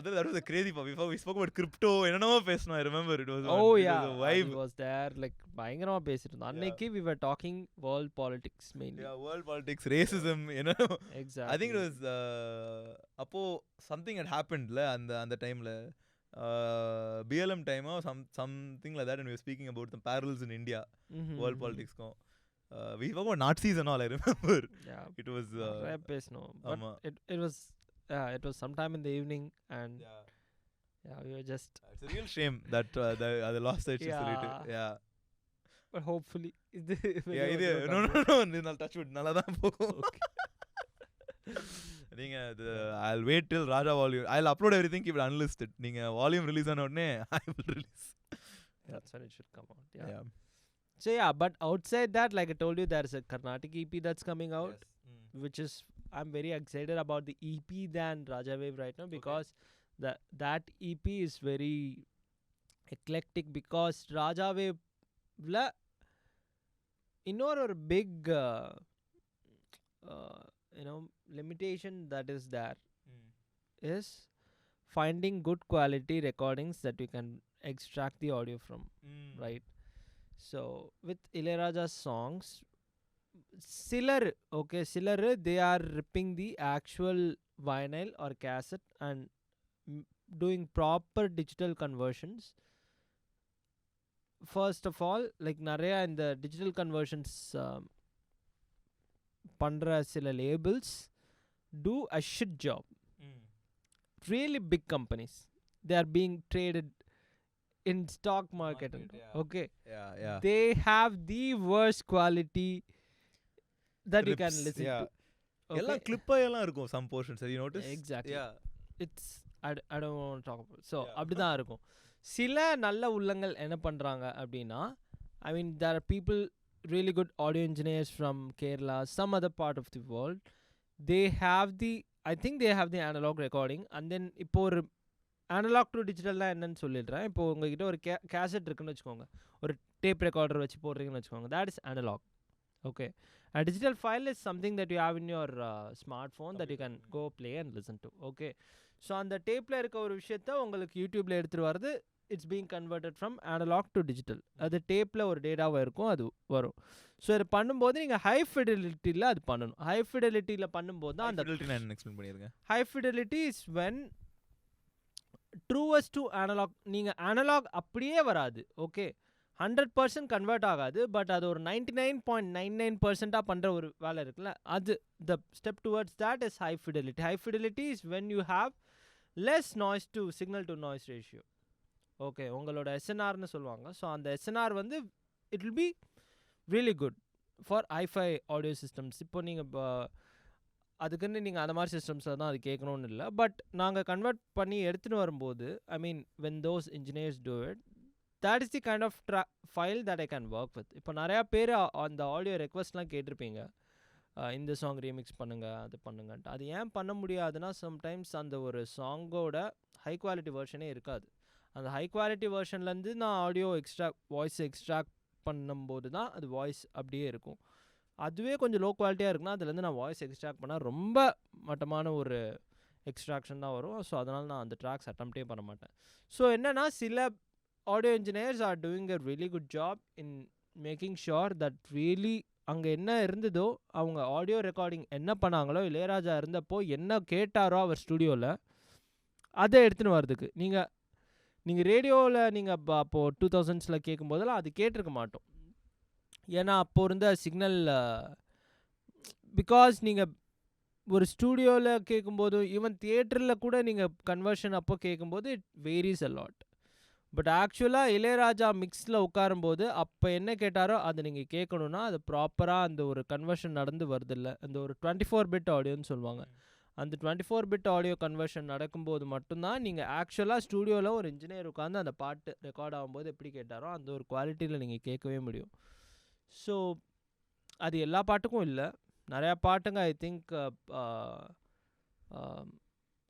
that was a crazy part. Before we spoke about crypto, என்னென்னமோ பேசணும். I remember it was it was a vibe. He was there, like பயங்கரமா பேசிட்டு இருந்தான். அன்னைக்கு we were talking world politics mainly. Yeah, world politics, racism, Exactly. I think it was அப்போ something had happened la அந்த டைம்ல BLM time or something like that, and we were speaking about the parallels in India, world politics ko. We spoke about Nazis and all, I remember. Yeah, it was பேசணும். But it was sometime in the evening, and we were just it's a real shame that the lost that just related. Yeah, but hopefully no nal touch wood nalla dhaan pogum. நீங்க I'll wait till Raja volume, I'll upload everything, keep it unlisted. நீங்க volume release ஆன உடனே I will release. That's when it should come out. Yeah. So yeah, but outside that, like I told you, there's a Carnatic EP that's coming out. Yes. Which is, I'm very excited about the EP than Raja Wave right now, because that EP is very eclectic, because Raja Wave la இன்னொரு big limitation that is there is finding good quality recordings that you can extract the audio from, right? So with Ilayaraja songs, Silar, they are ripping the actual vinyl or cassette and doing proper digital conversions. First of all, like Naraya and the digital conversions pandra sila labels do a shit job. Really big companies, they are being traded in stock market. Okay. Yeah. They have the worst quality that you can listen to. எல்லாம் clip எல்லாம் இருக்கும் some portions, you notice? Exactly. Yeah. It's I don't want to talk about it. So அப்படிதான் இருக்கும். சில நல்ல உள்ளங்கள் என்ன பண்றாங்க அப்படினா, I mean there are people really good audio engineers from Kerala, some other part of the world. They have the, I think they have the analog recording, and then இப்போ ஒரு analog to digitalனா என்னன்னு சொல்லிடுறேன். இப்போ உங்ககிட்ட ஒரு cassette இருக்குன்னு வச்சுக்கோங்க, ஒரு டேப் ரெக்கார்டர் வச்சு போடுறீங்கன்னு வச்சுக்கோங்க, that is analog. Okay, a digital file is something that you have in your smartphone that you can go play and listen to. Okay, so அந்த டேப்பில் இருக்க ஒரு விஷயத்த உங்களுக்கு யூடியூப்பில் எடுத்துகிட்டு வரது, it's being converted from analogue to digital. அது டேப்பில் ஒரு டேட்டாவாக இருக்கும், அது வரும். ஸோ இதை பண்ணும்போது நீங்கள் ஹை ஃபிடெலிட்டியில் அது பண்ணணும். ஹை ஃபிடெலிட்டியில் பண்ணும்போது தான் அந்த எக்ஸ்பிளைன் பண்ணிடுங்க. High fidelity is when truest to analog. நீங்கள் அனலாக் அப்படியே வராது, ஓகே, 100% கன்வெர்ட் ஆகாது, பட் அது ஒரு 99.99% பண்ணுற ஒரு வேலை இருக்குல்ல, அது the step towards that is high fidelity. High fidelity is when you have less noise to signal to noise ratio. Okay, உங்களோட எஸ்என்ஆர்னு சொல்லுவாங்க. ஸோ அந்த எஸ்என்ஆர் வந்து it will be really good for hi fi audio systems. இப்போ நீங்கள் அதுக்குன்னு நீங்கள் அந்த மாதிரி சிஸ்டம்ஸில் தான் அது கேட்கணுன்னு இல்லை, பட் நாங்கள் கன்வெர்ட் பண்ணி எடுத்துகிட்டு வரும்போது, I mean when those engineers do it, that is the kind of file that I can work with. இப்போ நிறையா பேர் அந்த ஆடியோ ரெக்வஸ்ட்லாம் கேட்டிருப்பீங்க, இந்த சாங் ரீமிக்ஸ் பண்ணுங்கள், அது பண்ணுங்கன்ட்டு. அது ஏன் பண்ண முடியாதுன்னா, சம்டைம்ஸ் அந்த ஒரு சாங்கோட ஹை குவாலிட்டி வெர்ஷனே இருக்காது. அந்த ஹை குவாலிட்டி வெர்ஷன்லேருந்து நான் ஆடியோ வாய்ஸ் எக்ஸ்ட்ராக்ட் பண்ணும்போது தான் அது வாய்ஸ் அப்படியே இருக்கும். அதுவே கொஞ்சம் லோ குவாலிட்டியாக இருக்குன்னா, அதுலேருந்து நான் வாய்ஸ் எக்ஸ்ட்ராக்ட் பண்ணால் ரொம்ப மட்டமான ஒரு எக்ஸ்ட்ராக்ஷன் தான் வரும். ஸோ அதனால் நான் அந்த ட்ராக்ஸ் அட்டம்ப்டே பண்ண மாட்டேன். ஸோ என்னென்னா, சில audio engineers are doing a really good job in making sure that really அங்கே என்ன இருந்ததோ, அவங்க ஆடியோ ரெக்கார்டிங் என்ன பண்ணாங்களோ, இளையராஜா இருந்தப்போ என்ன கேட்டாரோ அவர் ஸ்டுடியோவில், அதை எடுத்துன்னு வரதுக்கு நீங்கள் ரேடியோவில் நீங்கள் அப்போது 2000s கேட்கும்போதெல்லாம் அது கேட்டிருக்க மாட்டோம். ஏன்னா அப்போது இருந்த சிக்னல், பிகாஸ் நீங்கள் ஒரு ஸ்டூடியோவில் கேட்கும்போது, ஈவன் தியேட்டரில் கூட நீங்கள் கன்வர்ஷன் அப்போ கேட்கும்போது it varies a lot. But ஆக்சுவலாக இளையராஜா மிக்ஸில் உட்காரும்போது அப்போ என்ன கேட்டாரோ அதை நீங்கள் கேட்கணுன்னா, அது ப்ராப்பராக அந்த ஒரு கன்வர்ஷன் நடந்து வருதில்ல. அந்த ஒரு 24 பிட் ஆடியோன்னு சொல்லுவாங்க, அந்த 24 பிட் ஆடியோ கன்வர்ஷன் நடக்கும்போது மட்டும்தான் நீங்கள் ஆக்சுவலாக ஸ்டூடியோவில் ஒரு இன்ஜினியர் உட்காந்து அந்த பாட்டு ரெக்கார்ட் ஆகும்போது எப்படி கேட்டாரோ அந்த ஒரு குவாலிட்டியில் நீங்கள் கேட்கவே முடியும். ஸோ அது எல்லா பாட்டுக்கும் இல்லை, நிறையா பாட்டுங்க I think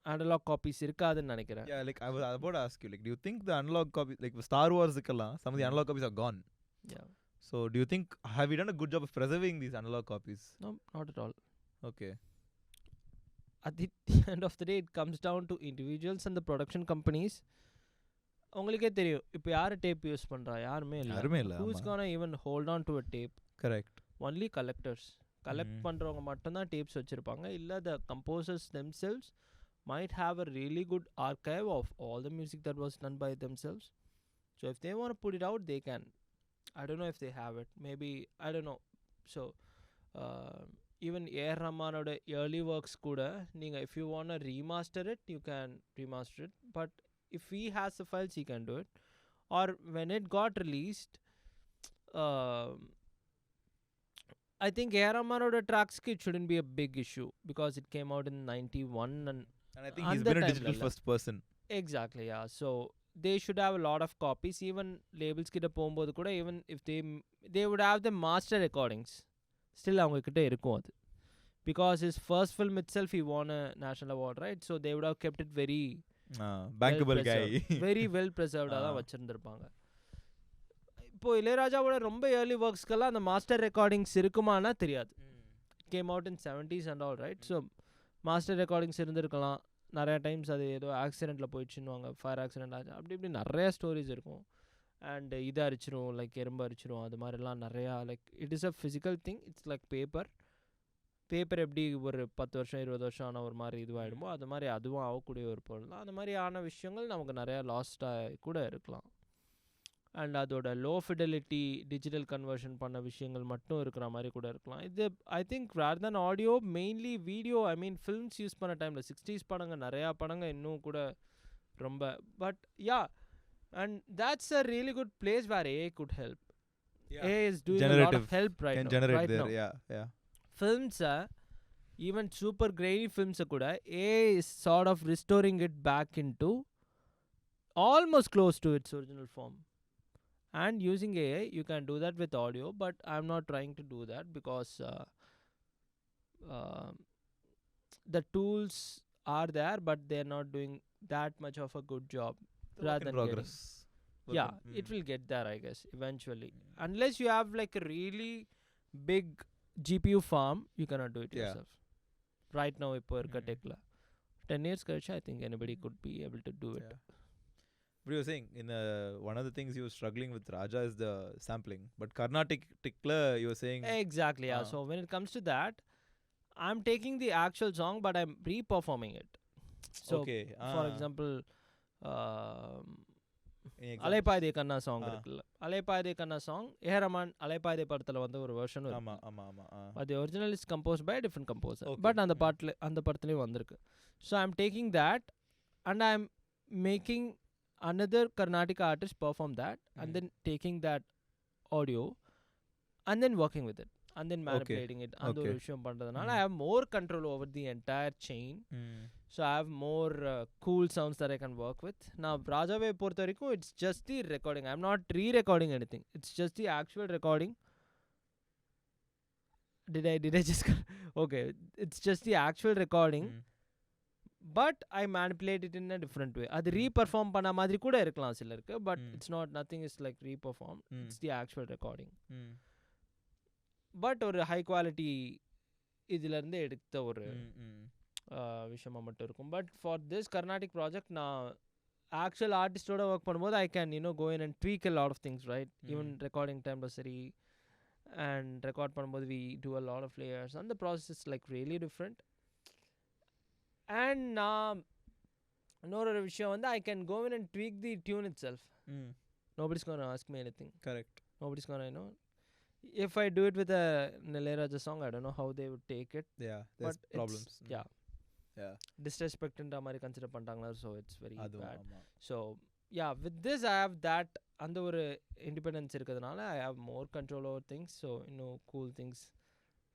analog copies irukadunu nenikiren. Yeah, like I was about to ask you, like, do you think the analog copy, like Star Wars ikalla, some of the analog copies are gone? Yeah. So do you think, have you done a good job of preserving these analog copies? No, not at all. Okay. At the end of the day, it comes down to individuals and the production companies. உங்களுக்கே தெரியும், இப்போ யார் tape use பண்ணுறா? யாருமே இல்லை. Who's gonna even hold on to a tape? Correct. Only collectors. Collect பண்ணுறவங்க மட்டும்தான் tabs வச்சுருப்பாங்க. இல்லை the composers themselves might have a really good archive of all the music that was done by themselves. So if they want to put it out, they can. I don't know if they have it. Maybe, I don't know. So even A.R. Rahmanoda early works kuda, if you want to remaster it, you can remaster it. But if he has the files, he can do it. Or when it got released, I think A.R. Rahmanoda tracks it shouldn't be a big issue because it came out in 91 and I think he's been a digital first person. Exactly, yeah. So they should have a lot of copies. Even labels kitta pogumbodhu kuda, even if they would have the master recordings, still avanga kitta irukum adu, because his first film itself he won a national award, right? So they would have kept it very bankable guy. Very well preserved ah vachirundirpaanga. இப்போ இளையராஜாவோட ரொம்ப early ஒர்க்ஸ்க்கெல்லாம் அந்த master recordings இருக்குமானா தெரியாது. Came out in 70s and all, right? So master recordings இருந்திருக்கலாம். நிறையா times அது ஏதோ ஆக்சிடெண்ட்டில் போயிடுச்சுன்னுவாங்க, ஃபயர் ஆக்சிடென்ட் ஆச்சு, அப்படி இப்படி நிறையா ஸ்டோரிஸ் இருக்கும். அண்ட் இதை அரிச்சிரும், லைக் எறும்பு அரிச்சிரும், அது மாதிரிலாம் நிறையா. Like it is a physical thing. It's like paper எப்படி ஒரு 10 வருஷம் 20 வருஷம் ஆன ஒரு மாதிரி இதுவாகிடுமோ அது மாதிரி அதுவும் ஆகக்கூடிய ஒரு பொருள் தான். அந்த மாதிரி ஆன விஷயங்கள் நமக்கு நிறையா லாஸ்ட்டாக கூட இருக்கலாம். அண்ட் அதோட லோ ஃபிடெலிட்டி டிஜிட்டல் கன்வர்ஷன் பண்ண விஷயங்கள் மட்டும் இருக்கிற மாதிரி கூட இருக்கலாம். இது I think rare than audio, mainly video, I mean films use பண்ண டைமில் 60s படங்க நிறையா படங்க இன்னும் கூட ரொம்ப. But yeah, and that's a really good place where AI could help. Yeah. AI is doing a lot of help right now. Yeah. Films even super grainy films kuda AI is sort of restoring it back into almost close to its original form. and using AI you can do that with audio, but I'm not trying to do that because uh, the tools are there, but they're not doing that much of a good job. The work Rather in than getting, progress. yeah, it will get there, I guess, eventually. Unless you have like a really big GPU farm, you cannot do it Yeah. yourself. Right now, இப்போ இருக்க Mm. techல 10 years கழிச்சு I think anybody could be able to do it. Yeah. But you were saying in one of the things you were struggling with Raja is the sampling, but Carnatic tikla you were saying Exactly, yeah. So when it comes to that, I'm taking the actual song, but I'm re-performing it. So, okay. for example, um, Any examples? அலைப்பாய்தே Kanna song இருக்குல்ல, அலைப்பாய்தே கண்ணா song ஏரமான் அலைப்பாய்தே படத்தில் வந்து ஒரு version ஆமா ஆமா ஆமா அது original is compose by different composer, Okay. But அந்த பாட்டில் அந்த படத்துலேயும் வந்திருக்கு. So I am taking that and I am making another Carnatic artist perform that and then taking that audio and then working with it and then manipulating it and ஒரு விஷயம் பண்றதுனால I have more control over the entire chain. So I have more cool sounds that I can work with. Now Raja Wave பொறுத்த வரைக்கும் it's just the recording. I'm not re-recording anything. It's just the actual recording. Did I just okay, it's just the actual recording. But I manipulate it in a different way. அது re-perform பண்ண மாதிரி கூட இருக்கலாம் சிலருக்கு, but it's not, nothing is like re-performed. It's the actual recording. But ஒரு high quality இதுல இருந்து எடுத்த ஒரு விஷயமா மட்டும் இருக்கும். But for this Carnatic project நான் actual artistோட ஒர்க் பண்ணும்போது I can go in and tweak a lot of things, right? Even recording time சரி and record பண்ணும்போது we do a lot of layers and the process is like really different. And இன்னொரு விஷயம் வந்து I can go in and tweak the tune itself. Nobody's gonna ask me anything. Correct. Nobody's gonna if I do it with a Ilayaraja song, I don't know how they would take it. Yeah, there's problems. Yeah. Disrespect ன்ற மாதிரி consider பண்ணிட்டாங்களா, so it's very bad. So yeah, with this I have that அந்த ஒரு independence இருக்கிறதுனால I have more control over things, so cool things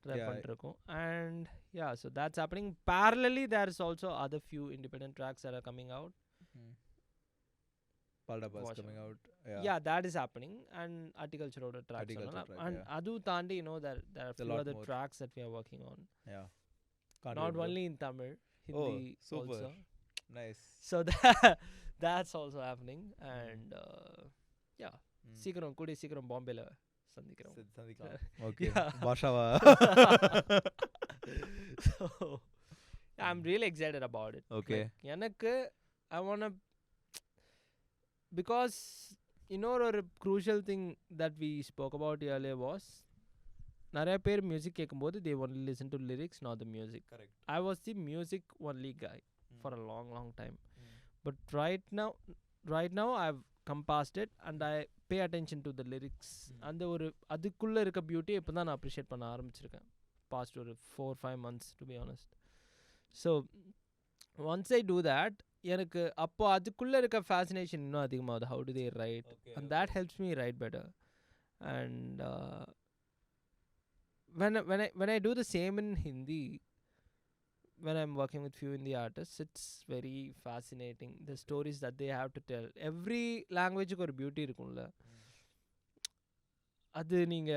try பண்ணிருக்கோம். And yeah, so that's happening. Parallelly there's also other few independent tracks that are coming out. Paal dabba is coming out. Yeah, that is happening. And Articulture Road tracks and adu taandi there are few other tracks that we are working on. Yeah. Not only in Tamil, Hindi super. also. Nice. So that's also happening. And yeah, சீக்கிரம் கூடி சீக்கிரம் பாம்பேல சந்திக்கிறோம். Okay. பாஷாவா. So I'm really excited about it. Okay. எனக்கு I want to, because ஒரு crucial thing that we spoke about earlier was நிறைய பேர் music கேட்கும்போது they only listen to lyrics, not the music. Correct. I was the music only guy for a long time. But right now I've come past it and I pay attention to the lyrics. அந்த ஒரு அதுக்குள்ள இருக்க beauty இப்போ தான் நான் appreciate பண்ண ஆரம்பிச்சிருக்கேன் past ஒரு 4-5 months to be honest. So once I do that, எனக்கு அப்போ அதுக்குள்ள இருக்க fascination இன்னும் அதிகமாகுது. How do they write? And that helps me write better. And when I do the same in Hindi, when I'm working with few Hindi artists, it's very fascinating, the stories that they have to tell. Every language க்கு ஒரு beauty இருக்கும்ல, அது நீங்க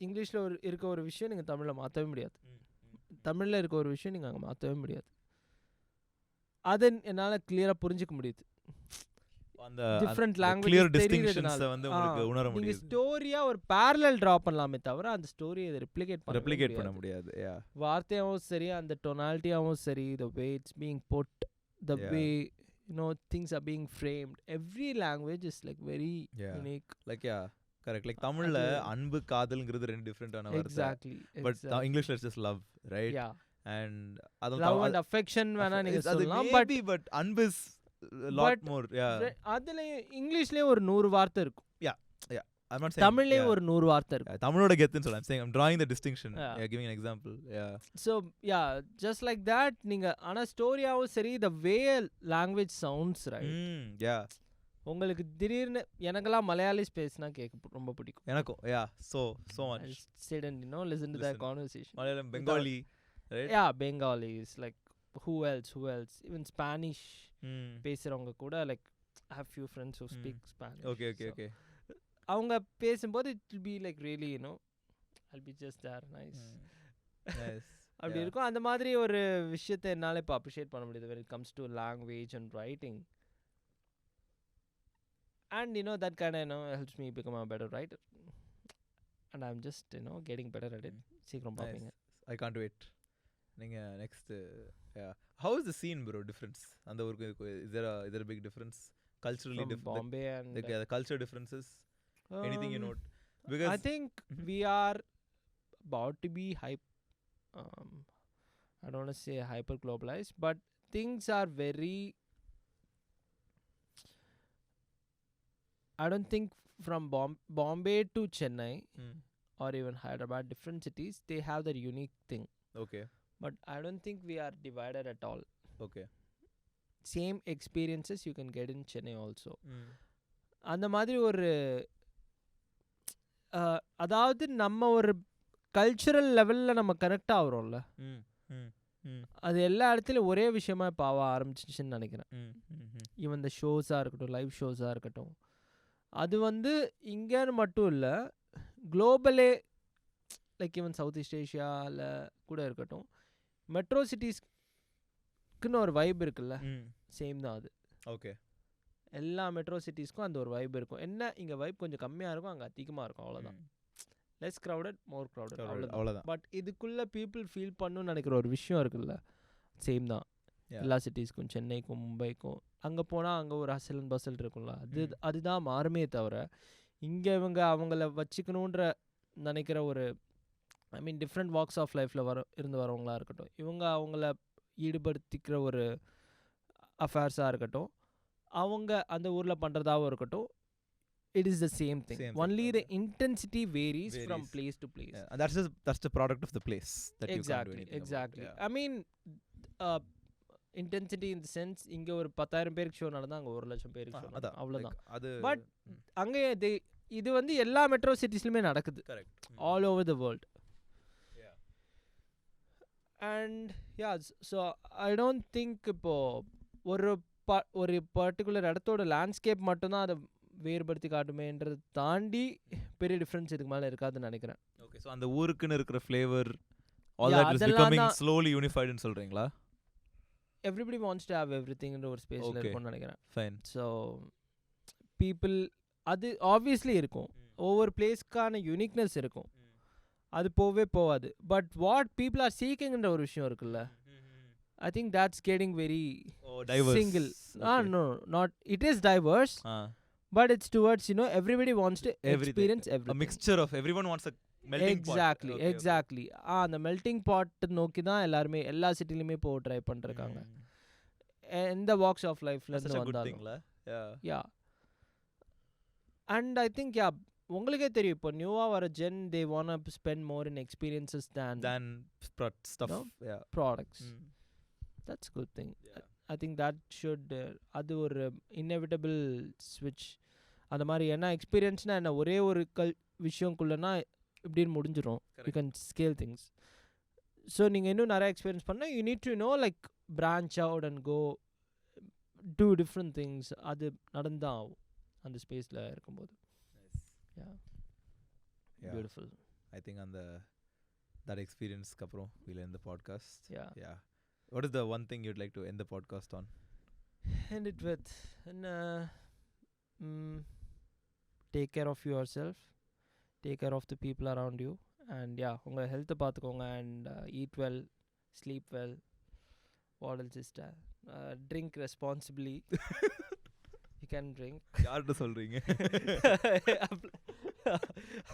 இங்கிலீஷ்ல இருக்க ஒரு விஷயம் நீங்க தமிழ்ல மாற்றவே முடியாது, தமிழ்ல இருக்க ஒரு விஷயம் நீங்க அங்கே மாற்றவே முடியாது. அதை என்னால் கிளியராக புரிஞ்சிக்க முடியுது. அந்த டிஃப்ரெண்ட் லாங்குவேஜ் கிளியர் டிஸ்டிங்ஷன்ஸ் வந்து உங்களுக்கு உணர முடியுது. நீங்க ஸ்டோரியா ஒரு parallel டிரா பண்ணலாமே தவிர அந்த ஸ்டோரியை ரெப்ளிகேட் பண்ண முடியாது. வார்த்தையாவும் சரி, அந்த டொனாலிட்டியாவும் சரி, the way it's being put, the way things are being framed, every language is like very unique. Like correct. Like தமிழ்ல அன்பு காதல்ங்கிறது ரெண்டு டிஃபரண்டான வார்த்தை. Exactly. But English is just love, right? Yeah. And love and affection வேணா நீங்க சொல்லலாம், but அன்பு is a lot more. அதுல இங்கிலீஷ்லயே ஒரு 100 வார்த்தை இருக்கும். I'm not saying தமிழ்லயே ஒரு 100 வார்த்தை இருக்கும். தமிழோட கெத்துன்னு சொல்ல. I'm saying I'm drawing the distinction. Giving an example. So just like that, நீங்க ஆனா ஸ்டோரியாவும் சரி, the way language sounds, right? உங்களுக்கு திடீர்னு எனக்கெல்லாம் மலையாளிஸ் பேசினா கேட்க ரொம்ப பிடிக்கும். எனக்கும் so much. Sit and listen to that conversation. Malayalam, Bengali, right? Bengali is like who else? Even Spanish பேசுறவங்க கூட like I have few friends who speak Spanish. Okay. அவங்க பேசும்போது it will be like really, you know, I'll be just there. Nice. Nice. அப்படி இருக்கும். அந்த மாதிரி ஒரு விஷயத்தை என்னால் இப்போ அப்ரிஷியேட் பண்ண முடியுது when it comes to language and writing. And you know, that kind of, you know, helps me become a better writer. And I'm just, you know, getting better at it. சீக்கிரம் பார்ப்பீங்க. I can't wait. நீங்க next how is the scene, bro? Difference அந்த ஊருக்கு is there a big difference culturally? From Bombay and the culture differences, anything you note? Because I think we are about to be I don't want to say hyper globalized, but things are very, I don't think from Bombay to Chennai or even Hyderabad, different cities, they have their unique thing. Okay. But I don't think we are divided at all. Okay. Same experiences you can get in Chennai also. அந்த மாதிரி ஒரு அதாவது நம்ம ஒரு cultural லெவலில் நம்ம connect ஆகிறோம்ல, அது எல்லா இடத்துலையும் ஒரே விஷயமா இப்போ ஆக ஆரம்பிச்சிச்சுன்னு நினைக்கிறேன். ஈவன் இந்த ஷோஸாக இருக்கட்டும், லைவ் ஷோஸாக இருக்கட்டும், அது வந்து இங்கேன்னு மட்டும் இல்லை, குளோபலே லைக் ஈவன் சவுத் ஈஸ்ட் ஏஷியாவில் கூட இருக்கட்டும், மெட்ரோ சிட்டிஸ்க்குன்னு ஒரு வைப் இருக்குல்ல, சேம் தான் அது. ஓகே. எல்லா மெட்ரோ சிட்டிஸ்க்கும் அந்த ஒரு வைப் இருக்கும். என்ன இங்கே வைப் கொஞ்சம் கம்மியாக இருக்கும், அங்கே அதிகமாக இருக்கும், அவ்வளோதான். லெஸ் க்ரௌடட், மோர் க்ரௌடட், அவ்வளோதான். பட் இதுக்குள்ளே பீப்புள் ஃபீல் பண்ணணும்னு நினைக்கிற ஒரு விஷயம் இருக்குல்ல, சேம் தான் எல்லா சிட்டிஸ்க்கும், சென்னைக்கும் மும்பைக்கும். அங்கே போனால் அங்கே ஒரு ஹசல் அண்ட் பசல் இருக்கும்ல, அதுதான் மாறுமே தவிர இங்கே இவங்க அவங்கள வச்சுக்கணுன்ற நினைக்கிற ஒரு, ஐ மீன் டிஃப்ரெண்ட் வாக்ஸ் ஆஃப் லைஃப்பில் இருந்து வரவங்களா இருக்கட்டும், இவங்க அவங்கள ஈடுபடுத்திக்கிற ஒரு அஃபேர்ஸாக இருக்கட்டும், அவங்க அந்த ஊரில் பண்ணுறதாகவும் இருக்கட்டும், it is the same thing. Only the intensity varies from place to place. And that's the product of the place that you can't do anything exactly about. I mean intensity in the sense, இங்க ஒரு 10,000 பேருக்கு show நடந்தா அங்க 1,00,000 பேருக்கு show நடக்கும், அவ்வளவுதான். But அங்க இது வந்து எல்லா மெட்ரோ சிட்டிஸ்லயுமே நடக்குது. Correct. All over the world. Yeah. And yeah, so I don't think இப்போ ஒரு பர்டிகுலர் இடத்தோட லேண்ட்ஸ்கேப் மட்டும்தான் அதை வேறுபடுத்தி காட்டுமேன்றதை தாண்டி பெரிய டிஃபரன்ஸ் இதுக்கு மேலே இருக்காதுன்னு நினைக்கிறேன். ஓகே. ஸோ அந்த ஊருக்குன்னு இருக்கிற flavour all that is becoming slowly unified ன்னு சொல்கிறீங்களா? Everybody wants to have everything in ஒரு ஸ்பேஸில் இருக்கும்னு நினைக்கிறேன். ஃபைன். ஸோ பீப்புள் அது ஆப்வியஸ்லி இருக்கும், ஒவ்வொரு பிளேஸ்க்கான யூனிக்னஸ் இருக்கும், அது போகாது. பட் வாட் பீப்புள் ஆர் சீக்கிங்ன்ற ஒரு விஷயம் இருக்குல்ல, I think that's getting very single. No, not it is diverse. But it's towards, you know, everybody wants to experience everything. A mixture of everyone wants a melting pot. Exactly. அந்த melting pot நோக்கி தான் எல்லாரும் எல்லா சிட்டிலயுமே போ try பண்ணிருக்காங்க. இந்த walks of லைஃப்ல இருந்து வந்தாலும். Yeah. And I think உங்களுக்கே தெரியும் இப்போ நியூவா வர gen they want to spend more in experiences than stuff, products. That's a good thing. I think that should அது ஒரு inevitable switch. அந்த மாதிரி என்ன எக்ஸ்பீரியன்ஸ்னா என்ன, ஒரே ஒரு விஷயம்குள்ளனா இப்படின்னு முடிஞ்சிடும். You can scale things. So நீங்கள் இன்னும் நிறைய எக்ஸ்பீரியன்ஸ் பண்ணால் you need to know like branch out and go to different things. அது நடந்தான் ஆகும் அந்த ஸ்பேஸில் இருக்கும்போது. பியூட்டிஃபுல். ஐ திங்க் அந்த that experience-க்கு அப்புறம் we'll end the podcast. Yeah. What is the one thing you'd like to end the podcast on? End it with take care of yourself, take care of the people around you, and உங்க ஹெல்த்தை பார்த்துக்கோங்க, and eat well, sleep well. What else is that? Drink responsibly. You can drink. யார்கிட்ட சொல்றீங்க?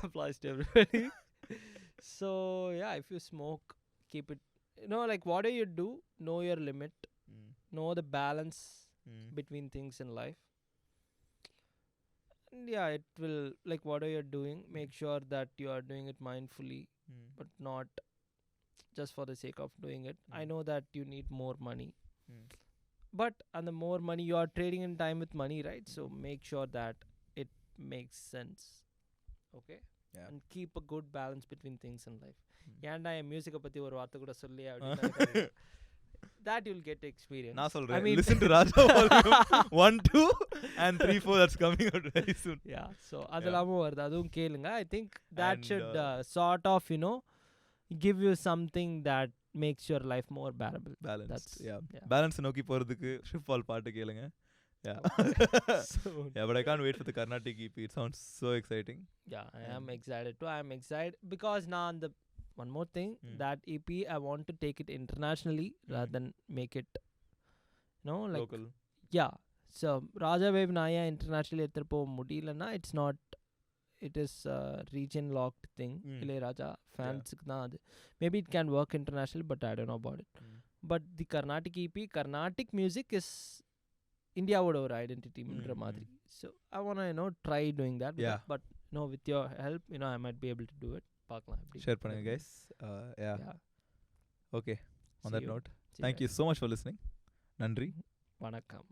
Applies to everybody. So if you smoke, keep it, you know, like whatever you do, know your limit, know the balance between things in life. And it will, like whatever you're doing, make sure that you are doing it mindfully, but not just for the sake of doing it. I know that you need more money, but and the more money you are trading in time with money, right? So make sure that it makes sense. Okay. And keep a good balance between things in life. ஏன்டா என் மியூசிக்கை பற்றி ஒரு வார்த்தை கூட சொல்லி அப்படின்னு that you'll get experience. நான் சொல்றேன், listen to Raja Volume 1, 2 and 3-4 that's coming out very soon. Yeah, so அதெல்லாமும் வருது, அதுவும் கேளுங்க. I think that And, should sort of, give you something that makes your life more bearable. balanced. Yeah. yeah. Balance நோக்கி போறதுக்கு ஷிவ்பால் பாட்டு கேளுங்க. Yeah. Soon. Yeah, but I can't wait for the Carnatic EP. It sounds so exciting. Yeah, I am excited too. I am excited because now one more thing, that EP I want to take it internationally rather than make it, like Local. yeah. So Raja Wave na ya internationally ethu po mudilana, it's not, it is a region locked thing. Ilayaraja fans na adu. Maybe it can work internationally, but I don't know about it. But the Carnatic EP, Carnatic music is India would our identity madri. So I want to try doing that. Yeah. But with your help, I might be able to do it. Share பண்ணுங்க guys. Yeah. Okay. On that note, thank you so much for listening. நன்றி. வணக்கம்.